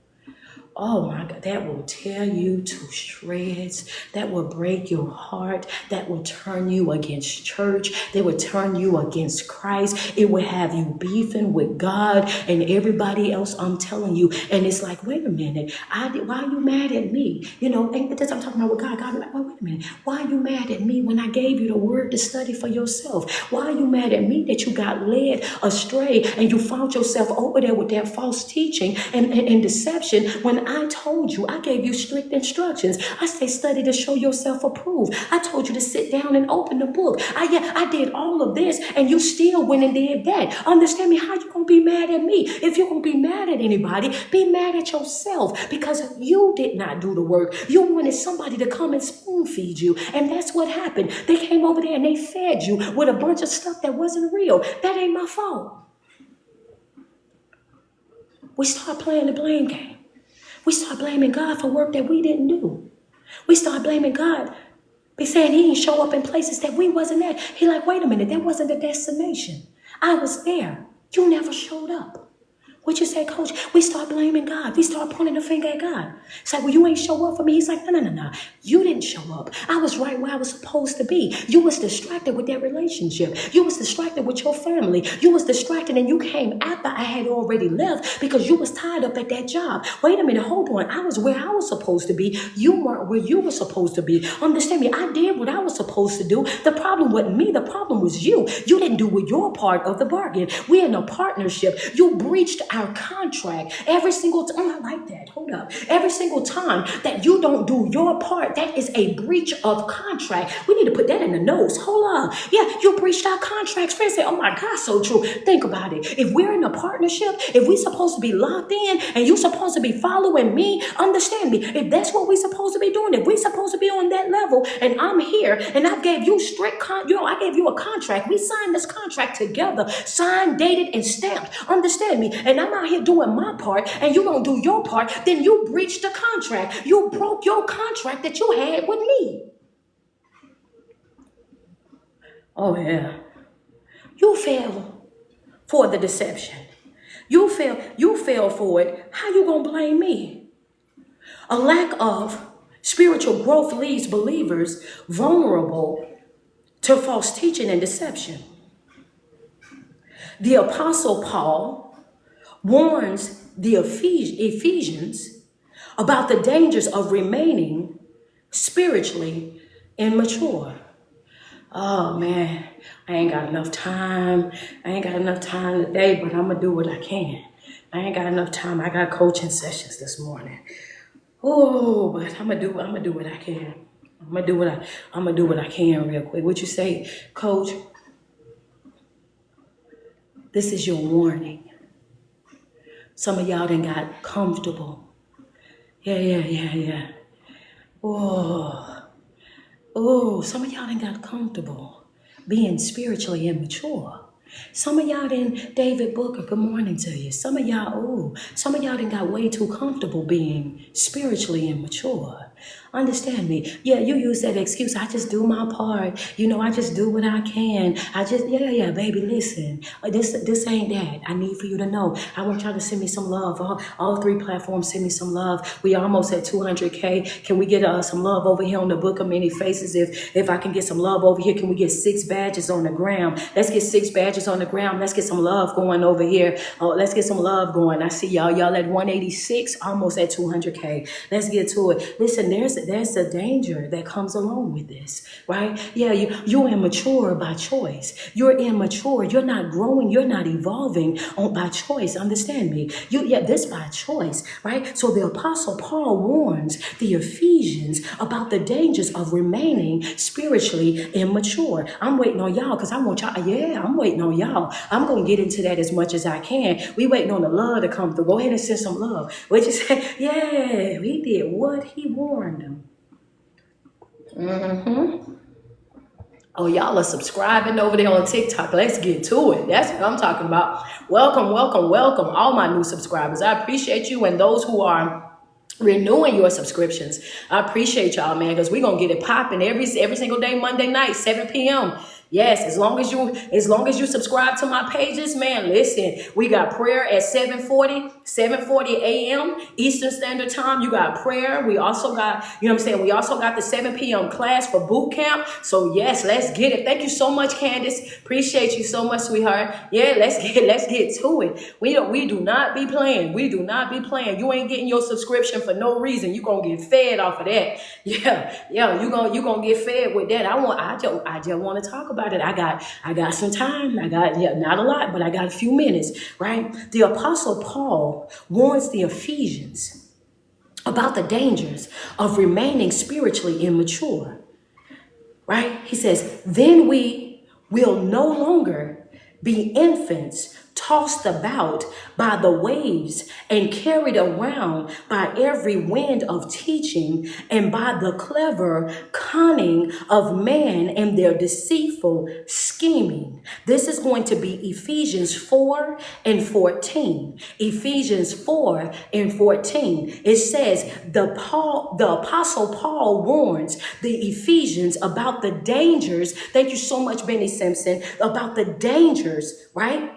Oh my God, that will tear you to shreds. That will break your heart. That will turn you against church. That will turn you against Christ. It will have you beefing with God and everybody else, I'm telling you. And it's like, wait a minute, why are you mad at me? You know, and that's what I'm talking about with God. God be like, well, wait a minute, why are you mad at me when I gave you the word to study for yourself? Why are you mad at me that you got led astray and you found yourself over there with that false teaching and deception when I told you, I gave you strict instructions. I say study to show yourself approved. I told you to sit down and open the book. I did all of this and you still went and did that. Understand me? How you going to be mad at me? If you're going to be mad at anybody, be mad at yourself because you did not do the work. You wanted somebody to come and spoon feed you. And that's what happened. They came over there and they fed you with a bunch of stuff that wasn't real. That ain't my fault. We start playing the blame game. We start blaming God for work that we didn't do. We start blaming God. Be saying he didn't show up in places that we wasn't at. He like, wait a minute, that wasn't the destination. I was there. You never showed up. What you say, coach? We start blaming God. We start pointing the finger at God. It's like, well, you ain't show up for me. He's like, no. You didn't show up. I was right where I was supposed to be. You was distracted with that relationship. You was distracted with your family. You was distracted and you came after I had already left because you was tied up at that job. Wait a minute, hold on. I was where I was supposed to be. You weren't where you were supposed to be. Understand me? I did what I was supposed to do. The problem wasn't me. The problem was you. You didn't do your part of the bargain. We're in a partnership. You breached our contract every single time. I like that. Hold up. Every single time that you don't do your part, that is a breach of contract. We need to put that in the notes. Hold on. Yeah, you breached our contracts. Friends say, oh my God, so true. Think about it. If we're in a partnership, if we're supposed to be locked in and you're supposed to be following me, understand me. If that's what we're supposed to be doing, if we're supposed to be on that level and I'm here and I gave you I gave you a contract. We signed this contract together, signed, dated, and stamped. Understand me? And I'm out here doing my part and you don't do your part, then you breached the contract. You broke your contract that you had with me. Oh yeah. You fell for the deception. You fell for it. How you gonna blame me? A lack of spiritual growth leaves believers vulnerable to false teaching and deception. The Apostle Paul warns the Ephesians about the dangers of remaining spiritually immature. Oh man, I ain't got enough time. I ain't got enough time today, but I'm gonna do what I can. I ain't got enough time. I got coaching sessions this morning. Oh, but I'm gonna do what I can. I'm gonna do what I can real quick. What you say, coach? This is your warning. Some of y'all done got comfortable. Yeah. Some of y'all done got comfortable being spiritually immature. Some of y'all done, David Booker, good morning to you. Some of y'all done got way too comfortable being spiritually immature. Understand me? Yeah, you use that excuse. I just do my part. I just do what I can. Baby, listen. This ain't that. I need for you to know. I want y'all to send me some love. All 3 platforms send me some love. We almost at 200K. Can we get some love over here on the Book of Many Faces? If I can get some love over here, can we get 6 badges on the ground? Let's get 6 badges on the ground. Let's get some love going over here. Oh, let's get some love going. I see y'all. Y'all at 186, almost at 200K. Let's get to it. Listen, there's a danger that comes along with this, right? Yeah, you're immature by choice. You're immature. You're not growing. You're not evolving by choice. Understand me? This by choice, right? So the Apostle Paul warns the Ephesians about the dangers of remaining spiritually immature. I'm waiting on y'all because I want y'all. Yeah, I'm waiting on y'all. I'm going to get into that as much as I can. We waiting on the love to come through. Go ahead and send some love. What you say? Yeah, he did what he warned them. Oh, y'all are subscribing over there on TikTok. Let's get to it. That's what I'm talking about. Welcome, all my new subscribers. I appreciate you and those who are renewing your subscriptions. I appreciate y'all, man, because we're going to get it popping every single day, Monday night, 7 p.m. Yes, as long as you subscribe to my pages, man, listen, we got prayer at 7:40 a.m. Eastern Standard Time. You got prayer. We also got, we also got the 7 p.m. class for boot camp. So yes, let's get it. Thank you so much, Candace. Appreciate you so much, sweetheart. Yeah, let's get to it. We do not be playing. We do not be playing. You ain't getting your subscription for no reason. You gonna get fed off of that. Yeah, you gonna get fed with that. I just want to talk about it. I got some time. Not a lot, but I got a few minutes, right? The Apostle Paul warns the Ephesians about the dangers of remaining spiritually immature, right? He says, then we will no longer be infants tossed about by the waves and carried around by every wind of teaching and by the clever cunning of man and their deceitful scheming. This is going to be Ephesians 4:14. Ephesians 4:14. It says the Apostle Paul warns the Ephesians about the dangers. Thank you so much, Benny Simpson. About the dangers, right,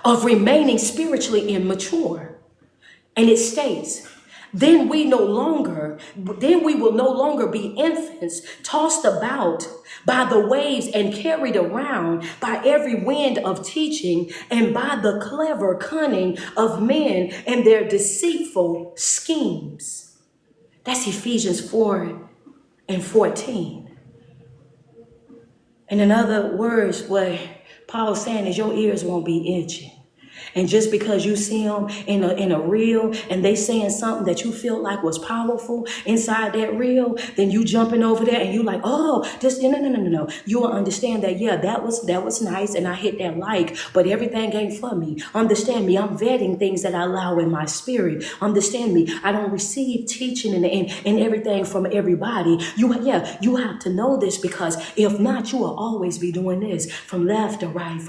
of remaining spiritually immature. And it states, then we will no longer be infants tossed about by the waves and carried around by every wind of teaching and by the clever cunning of men and their deceitful schemes. That's Ephesians 4:14. And in other words, what Paul's saying is your ears won't be itching. And just because you see them in a reel and they saying something that you feel like was powerful inside that reel, then you jumping over there and you like, oh, this, no. You will understand that, yeah, that was nice and I hit that like, but everything ain't for me. Understand me, I'm vetting things that I allow in my spirit. Understand me, I don't receive teaching and everything from everybody. You have to know this, because if not, you will always be doing this from left to right,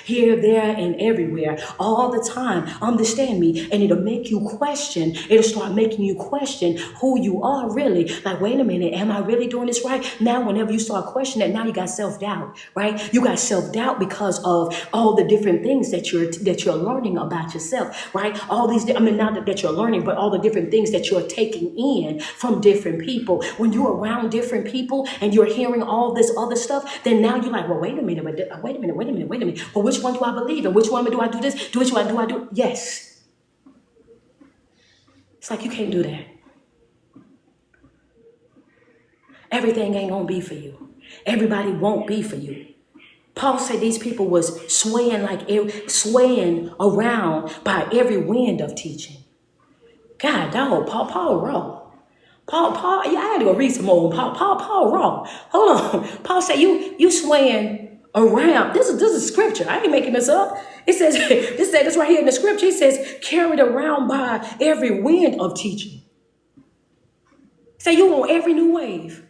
here, there, and everywhere. All the time. Understand me. And it'll make you question. It'll start making you question who you are really. Like, wait a minute, am I really doing this right? Now, whenever you start questioning it, now you got self-doubt, right? You got self-doubt because of all the different things that you're learning about yourself, right? All these, not that you're learning, but all the different things that you're taking in from different people. When you're around different people and you're hearing all this other stuff, then now you're like, well, wait a minute. Well, which one do I believe? And which one do I do this? Do which one do I do? Yes. It's like you can't do that. Everything ain't gonna be for you. Everybody won't be for you. Paul said these people was swaying around by every wind of teaching. God, dog, Paul raw. Paul, yeah, I had to go read some more. Paul raw. Hold on. Paul said you swaying around. This is scripture. I ain't making this up. It says, this right here in the scripture. It says, carried around by every wind of teaching. Say you on every new wave.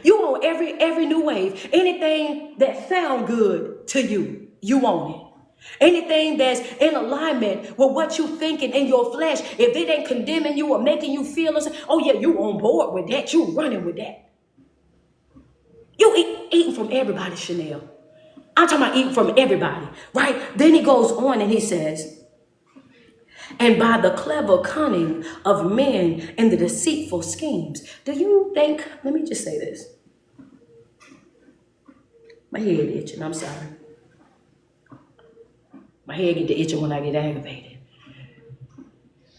You on every new wave. Anything that sound good to you, you on it. Anything that's in alignment with what you thinking in your flesh, if it ain't condemning you or making you feel, oh yeah, you on board with that. You running with that. You eating from everybody, Chanel. I'm talking about eating from everybody, right? Then he goes on and he says, and by the clever cunning of men and the deceitful schemes. Do you think, let me just say this. My head itching, I'm sorry. My head get to itching when I get aggravated.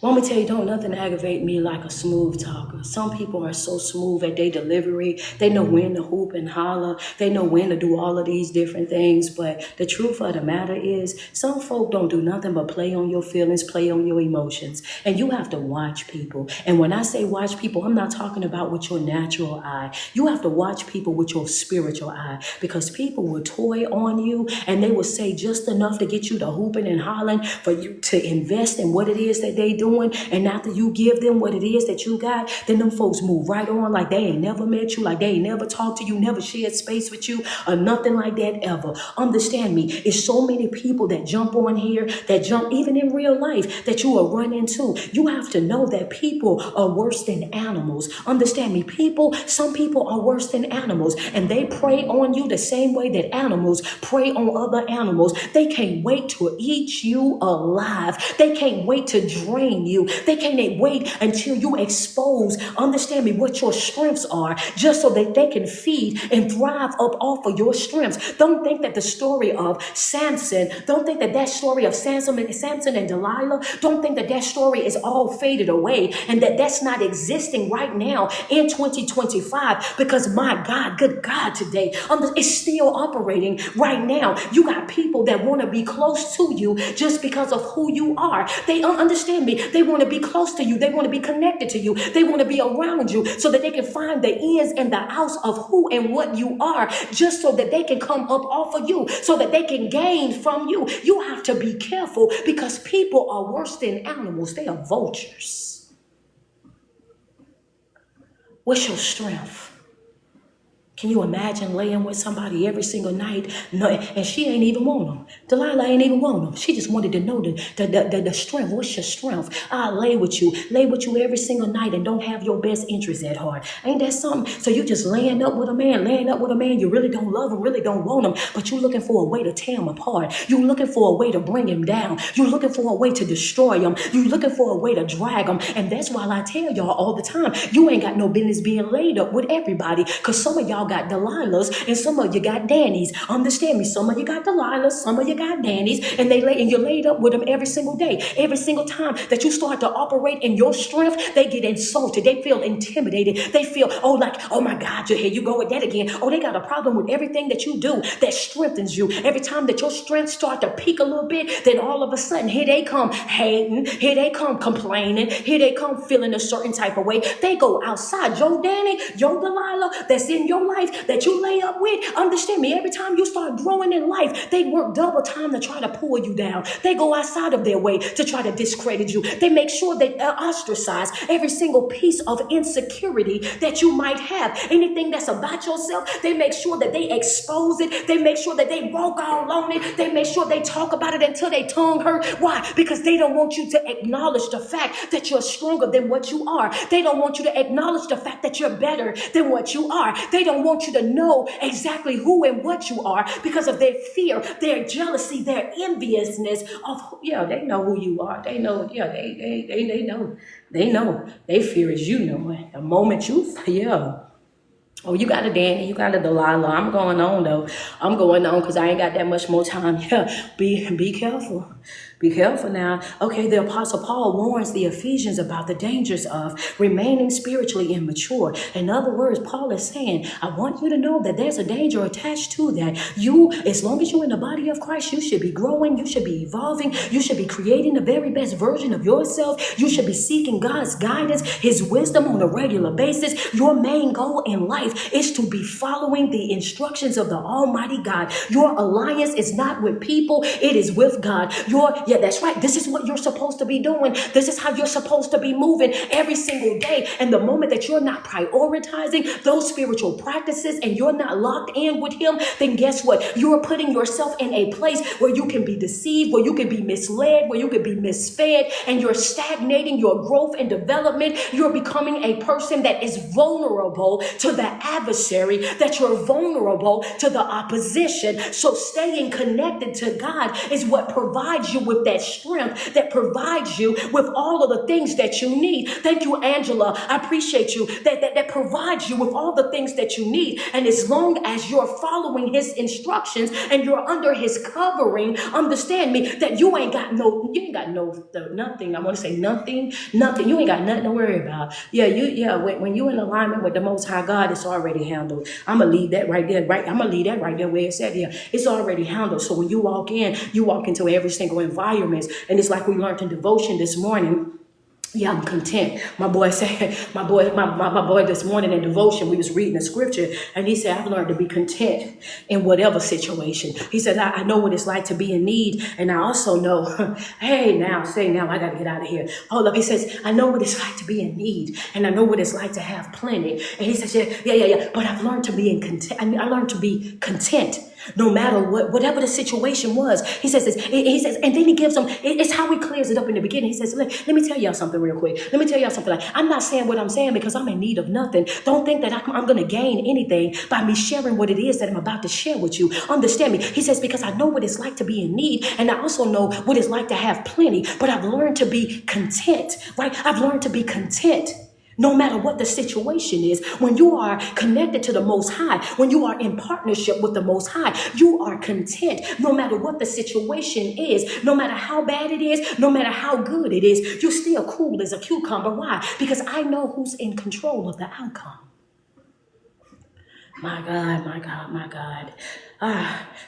Want me to tell you, don't nothing aggravate me like a smooth talker. Some people are so smooth at their delivery. They know when to hoop and holler. They know when to do all of these different things. But the truth of the matter is, some folk don't do nothing but play on your feelings, play on your emotions. And you have to watch people. And when I say watch people, I'm not talking about with your natural eye. You have to watch people with your spiritual eye. Because people will toy on you and they will say just enough to get you to hooping and hollering for you to invest in what it is that they do. And after you give them what it is that you got, then them folks move right on like they ain't never met you, like they ain't never talked to you, never shared space with you, or nothing like that ever. Understand me, it's so many people that jump on here, that jump even in real life, that you will run into. You have to know that people are worse than animals. Understand me, some people are worse than animals, and they prey on you the same way that animals prey on other animals. They can't wait to eat you alive. They can't wait to drain you. They can't wait until you expose, understand me, what your strengths are, just so that they can feed and thrive up off of your strengths. Don't think that the story of Samson, don't think that story of Samson and Delilah, don't think that story is all faded away and that that's not existing right now in 2025, because my God, good God, today, it's still operating right now. You got people that want to be close to you just because of who you are. They don't understand me. They want to be close to you. They want to be connected to you. They want to be around you so that they can find the ins and the outs of who and what you are, just so that they can come up off of you, so that they can gain from you. You have to be careful, because people are worse than animals. They are vultures. What's your strength? Can you imagine laying with somebody every single night? No, and she ain't even want them. Delilah ain't even want them. She just wanted to know the strength. What's your strength? I'll lay with you every single night and don't have your best interests at heart. Ain't that something? So you just laying up with a man. You really don't love him, really don't want him, but you looking for a way to tear him apart. You looking for a way to bring him down. You looking for a way to destroy him. You looking for a way to drag him. And that's why I tell y'all all the time, you ain't got no business being laid up with everybody, because some of y'all got Delilahs and some of you got Danny's. Understand me? Some of you got Delilahs, some of you got Danny's, and you're laid up with them every single day. Every single time that you start to operate in your strength, they get insulted. They feel intimidated. They feel, oh my God, here you go with that again. Oh, they got a problem with everything that you do that strengthens you. Every time that your strength start to peak a little bit, then all of a sudden, here they come hating, here they come complaining, here they come feeling a certain type of way. They go outside. Your Danny, your Delilah that's in your life that you lay up with, understand me, every time you start growing in life, they work double time to try to pull you down. They go outside of their way to try to discredit you. They make sure they ostracize every single piece of insecurity that you might have. Anything that's about yourself, they make sure that they expose it. They make sure that they walk all on it. They make sure they talk about it until they tongue hurt. Why? Because they don't want you to acknowledge the fact that you're stronger than what you are. They don't want you to acknowledge the fact that you're better than what you are. They don't want you to know exactly who and what you are because of their fear, their jealousy, their enviousness of, they know who you are. They know, they know. They know. They fear is you knowing. The moment you, Oh, you got a Danny, you got a Delilah. I'm going on though. I'm going on because I ain't got that much more time. Be careful. Be careful now. Okay, the Apostle Paul warns the Ephesians about the dangers of remaining spiritually immature. In other words, Paul is saying, I want you to know that there's a danger attached to that. You, as long as you're in the body of Christ, you should be growing, you should be evolving, you should be creating the very best version of yourself. You should be seeking God's guidance, his wisdom on a regular basis. Your main goal in life is to be following the instructions of the Almighty God. Your alliance is not with people, it is with God. That's right. This is what you're supposed to be doing. This is how you're supposed to be moving every single day. And the moment that you're not prioritizing those spiritual practices and you're not locked in with him, then guess what? You're putting yourself in a place where you can be deceived, where you can be misled, where you can be misfed, and you're stagnating your growth and development. You're becoming a person that is vulnerable to the adversary, that you're vulnerable to the opposition. So staying connected to God is what provides you with that strength, that provides you with all of the things that you need. Thank you, Angela. I appreciate you. That provides you with all the things that you need. And as long as you're following his instructions and you're under his covering, understand me that you ain't got nothing. I want to say nothing. You ain't got nothing to worry about. When you're in alignment with the Most High God, it's already handled. I'm going to leave that right there. I'm going to leave that right there where it said, it's already handled. So when you walk into every single environment, and it's like we learned in devotion this morning. I'm content. My boy this morning in devotion, we was reading the scripture, and he said, I've learned to be content in whatever situation. He said, I know what it's like to be in need, and I also know, now, I got to get out of here. Hold up. He says, I know what it's like to be in need, and I know what it's like to have plenty. And he says, but I've learned to be I learned to be content. No matter whatever the situation was. He says, and then he gives them, it's how he clears it up in the beginning. He says, let me tell y'all something real quick. Let me tell y'all something. Like, I'm not saying what I'm saying because I'm in need of nothing. Don't think that I'm going to gain anything by me sharing what it is that I'm about to share with you. Understand me. He says, because I know what it's like to be in need, and I also know what it's like to have plenty, but I've learned to be content, right? I've learned to be content. No matter what the situation is, when you are connected to the Most High, when you are in partnership with the Most High, you are content. No matter what the situation is, no matter how bad it is, no matter how good it is, you're still cool as a cucumber. Why? Because I know who's in control of the outcome. My God.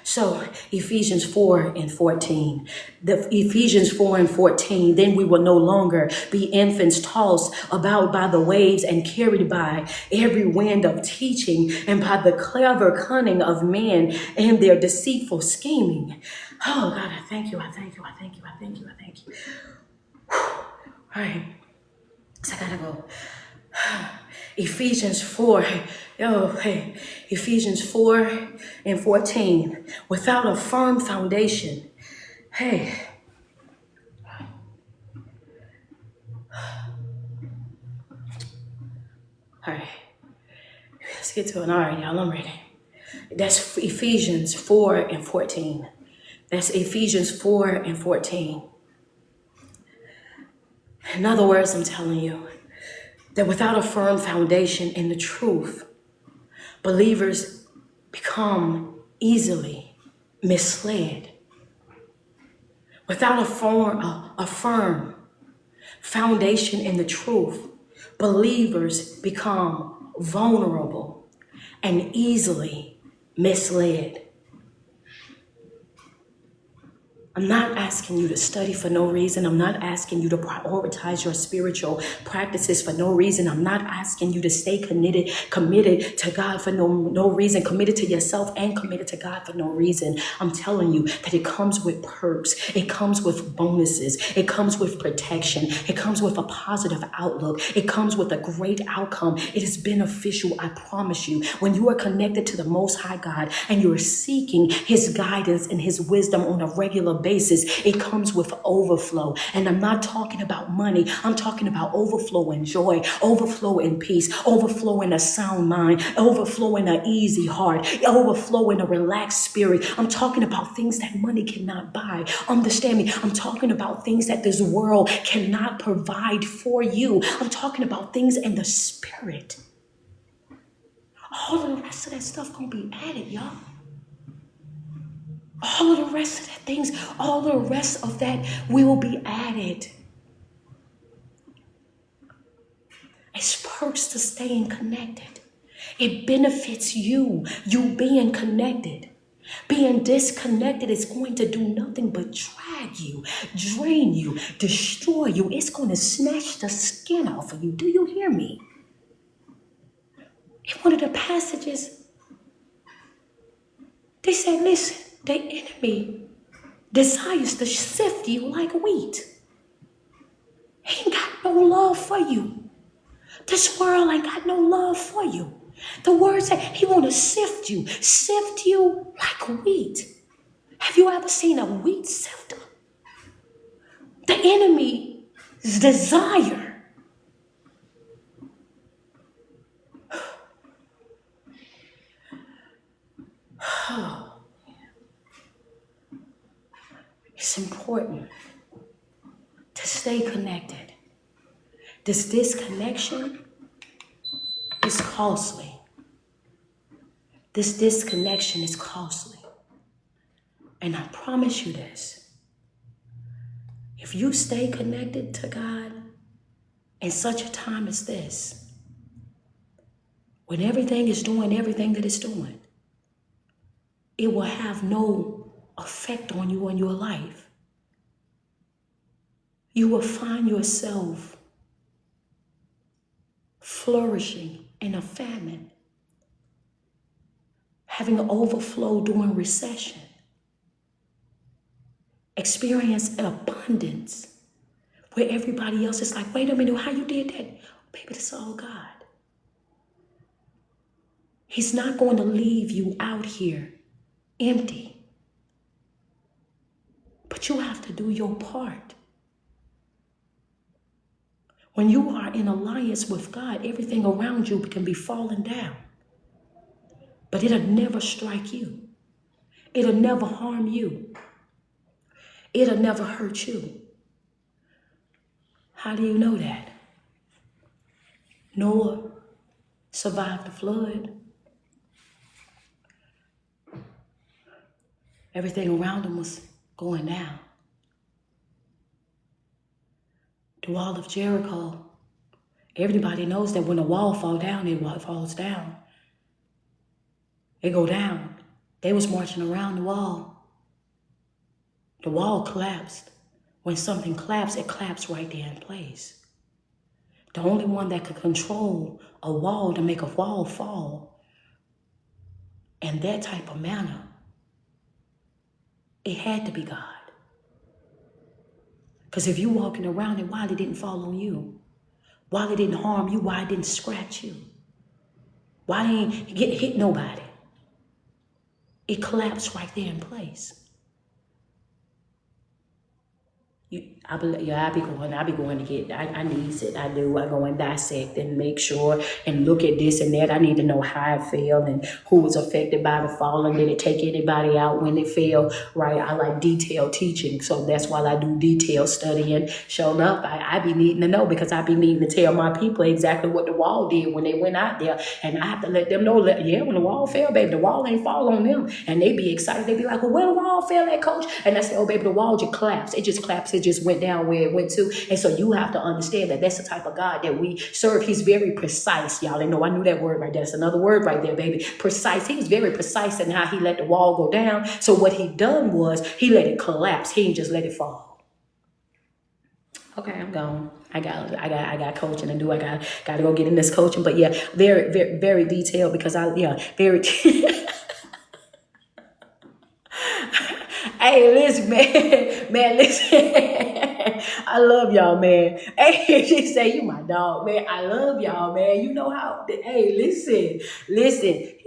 So Ephesians 4:14. The Ephesians 4:14. Then we will no longer be infants tossed about by the waves and carried by every wind of teaching and by the clever cunning of men and their deceitful scheming. Oh God, I thank you. All right. So I gotta go. Ephesians 4. Oh, hey, Ephesians 4 and 14. Without a firm foundation, hey, all right, let's get to it. All right, y'all, I'm ready. That's Ephesians 4 and 14. That's Ephesians 4 and 14. In other words, I'm telling you that without a firm foundation in the truth, believers become easily misled. Without a firm foundation in the truth, believers become vulnerable and easily misled. I'm not asking you to study for no reason. I'm not asking you to prioritize your spiritual practices for no reason. I'm not asking you to stay committed to God for no reason, committed to yourself and committed to God for no reason. I'm telling you that it comes with perks. It comes with bonuses. It comes with protection. It comes with a positive outlook. It comes with a great outcome. It is beneficial, I promise you. When you are connected to the Most High God and you are seeking His guidance and His wisdom on a regular basis, it comes with overflow. And I'm not talking about money. I'm talking about overflow in joy, overflow in peace, overflow in a sound mind, overflow in an easy heart, overflow in a relaxed spirit. I'm talking about things that money cannot buy. Understand me? I'm talking about things that this world cannot provide for you. I'm talking about things in the spirit. All of the rest of that stuff gonna be added, y'all. All of the rest of that things, all the rest of that will be added. It's perks to staying connected. It benefits you being connected. Being disconnected is going to do nothing but drag you, drain you, destroy you. It's going to snatch the skin off of you. Do you hear me? In one of the passages, they said, listen, the enemy desires to sift you like wheat. He ain't got no love for you. This world ain't got no love for you. The word said he want to sift you like wheat. Have you ever seen a wheat sifter? The enemy's desire it's important to stay connected. This disconnection is costly. This disconnection is costly. And I promise you this. If you stay connected to God in such a time as this, when everything is doing everything that it's doing, it will have no effect on you in your life. You will find yourself flourishing in a famine, having an overflow during recession, experience an abundance where everybody else is like, wait a minute, how you did that? Baby, that's all God. He's not going to leave you out here empty. But you have to do your part. When you are in alliance with God, everything around you can be falling down. But it'll never strike you. It'll never harm you. It'll never hurt you. How do you know that? Noah survived the flood. Everything around him was going down. The wall of Jericho, everybody knows that when a wall falls down, it falls down. It go down. They was marching around the wall. The wall collapsed. When something collapses, it collapses right there in place. The only one that could control a wall to make a wall fall in that type of manner, it had to be God. Because if you walking around it, why it didn't fall on you? Why it didn't harm you? Why it didn't scratch you? Why they ain't hit nobody? It collapsed right there in place. I be going to get, I need it. I do. I go and dissect and make sure and look at this and that. I need to know how it fell and who was affected by the fall and did it take anybody out when it fell, right? I like detailed teaching. So that's why I do detailed studying. Showed up, I be needing to know because I be needing to tell my people exactly what the wall did when they went out there. And I have to let them know that, yeah, when the wall fell, baby, the wall ain't fall on them. And they be excited. They be like, well, where the wall fell at, coach? And I say, oh, baby, the wall just collapsed. It just collapsed. It just went down where it went to. And so you have to understand that that's the type of God that we serve. He's very precise, y'all. And know I knew that word right there. That's another word right there, baby. Precise. He was very precise in how he let the wall go down. So what he done was he let it collapse. He didn't just let it fall. Okay, I'm gone. I got coaching to do. I got to go get in this coaching. But yeah, very, very, very detailed because very. Hey, listen, man, listen. I love y'all, man. Hey, she say you my dog, man. I love y'all, man. You know how? Hey, listen.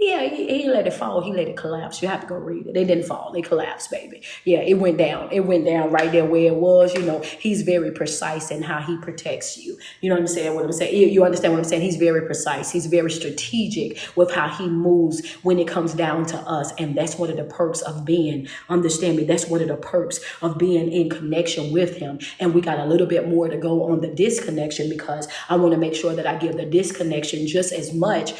Yeah, he let it fall. He let it collapse. You have to go read it. They didn't fall. They collapsed, baby. Yeah, it went down. It went down right there where it was. You know, he's very precise in how he protects you. You know what I'm saying? What I'm saying? You understand what I'm saying? He's very precise. He's very strategic with how he moves when it comes down to us. And that's one of the perks of being, understand me, that's one of the perks of being in connection with him. And we got a little bit more to go on the disconnection because I want to make sure that I give the disconnection just as much,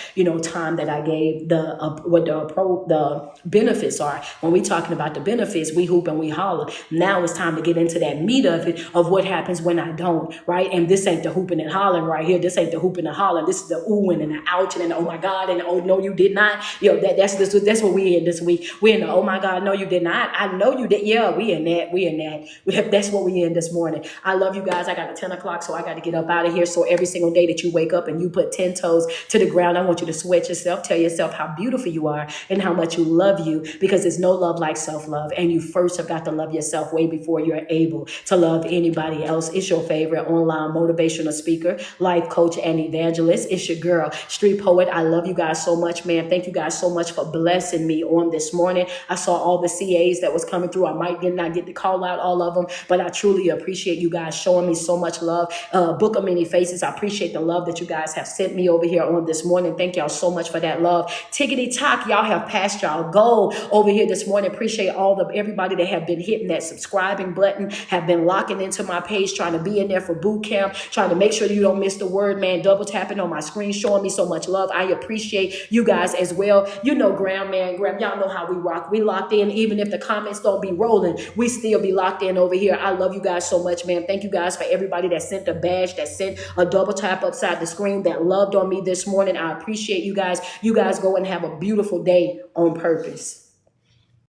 time that I gave the benefits are. When we talking about the benefits, we hoop and we holler. Now it's time to get into that meat of it, of what happens when I don't, right? And this ain't the hooping and hollering right here. This ain't the hooping and hollering. This is the oohing and the ouching and the, oh my God, and oh no, you did not. That's what we in this week. We in the, oh my God, no, you did not. I know you did. Yeah, we in that. That's what we in this morning. I love you guys. I got a 10 o'clock, so I got to get up out of here. So every single day that you wake up and you put 10 toes to the ground, I want you to sweat yourself, tell yourself how beautiful you are and how much you love you, because there's no love like self-love. And you first have got to love yourself way before you're able to love anybody else. It's your favorite online motivational speaker, life coach, and evangelist. It's your girl, Street Poet. I love you guys so much, man. Thank you guys so much for blessing me on this morning. I saw all the CAs that was coming through. I might not get to call out all of them, but I truly appreciate you guys showing me so much love. Book of Many Faces. I appreciate the love that you guys have sent me over here on this morning. Thank y'all so much for that love. Tickety tock, y'all have passed y'all goal over here this morning. Appreciate everybody that have been hitting that subscribing button, have been locking into my page, trying to be in there for boot camp, trying to make sure you don't miss the word, man. Double tapping on my screen, showing me so much love. I appreciate you guys as well. Graham, y'all know how we rock. We locked in. Even if the comments don't be rolling, we still be locked in over here. I love you guys so much, man. Thank you guys for everybody that sent a badge, that sent a double tap upside the screen, that loved on me this morning. I appreciate you guys. You guys go and have a beautiful day on purpose.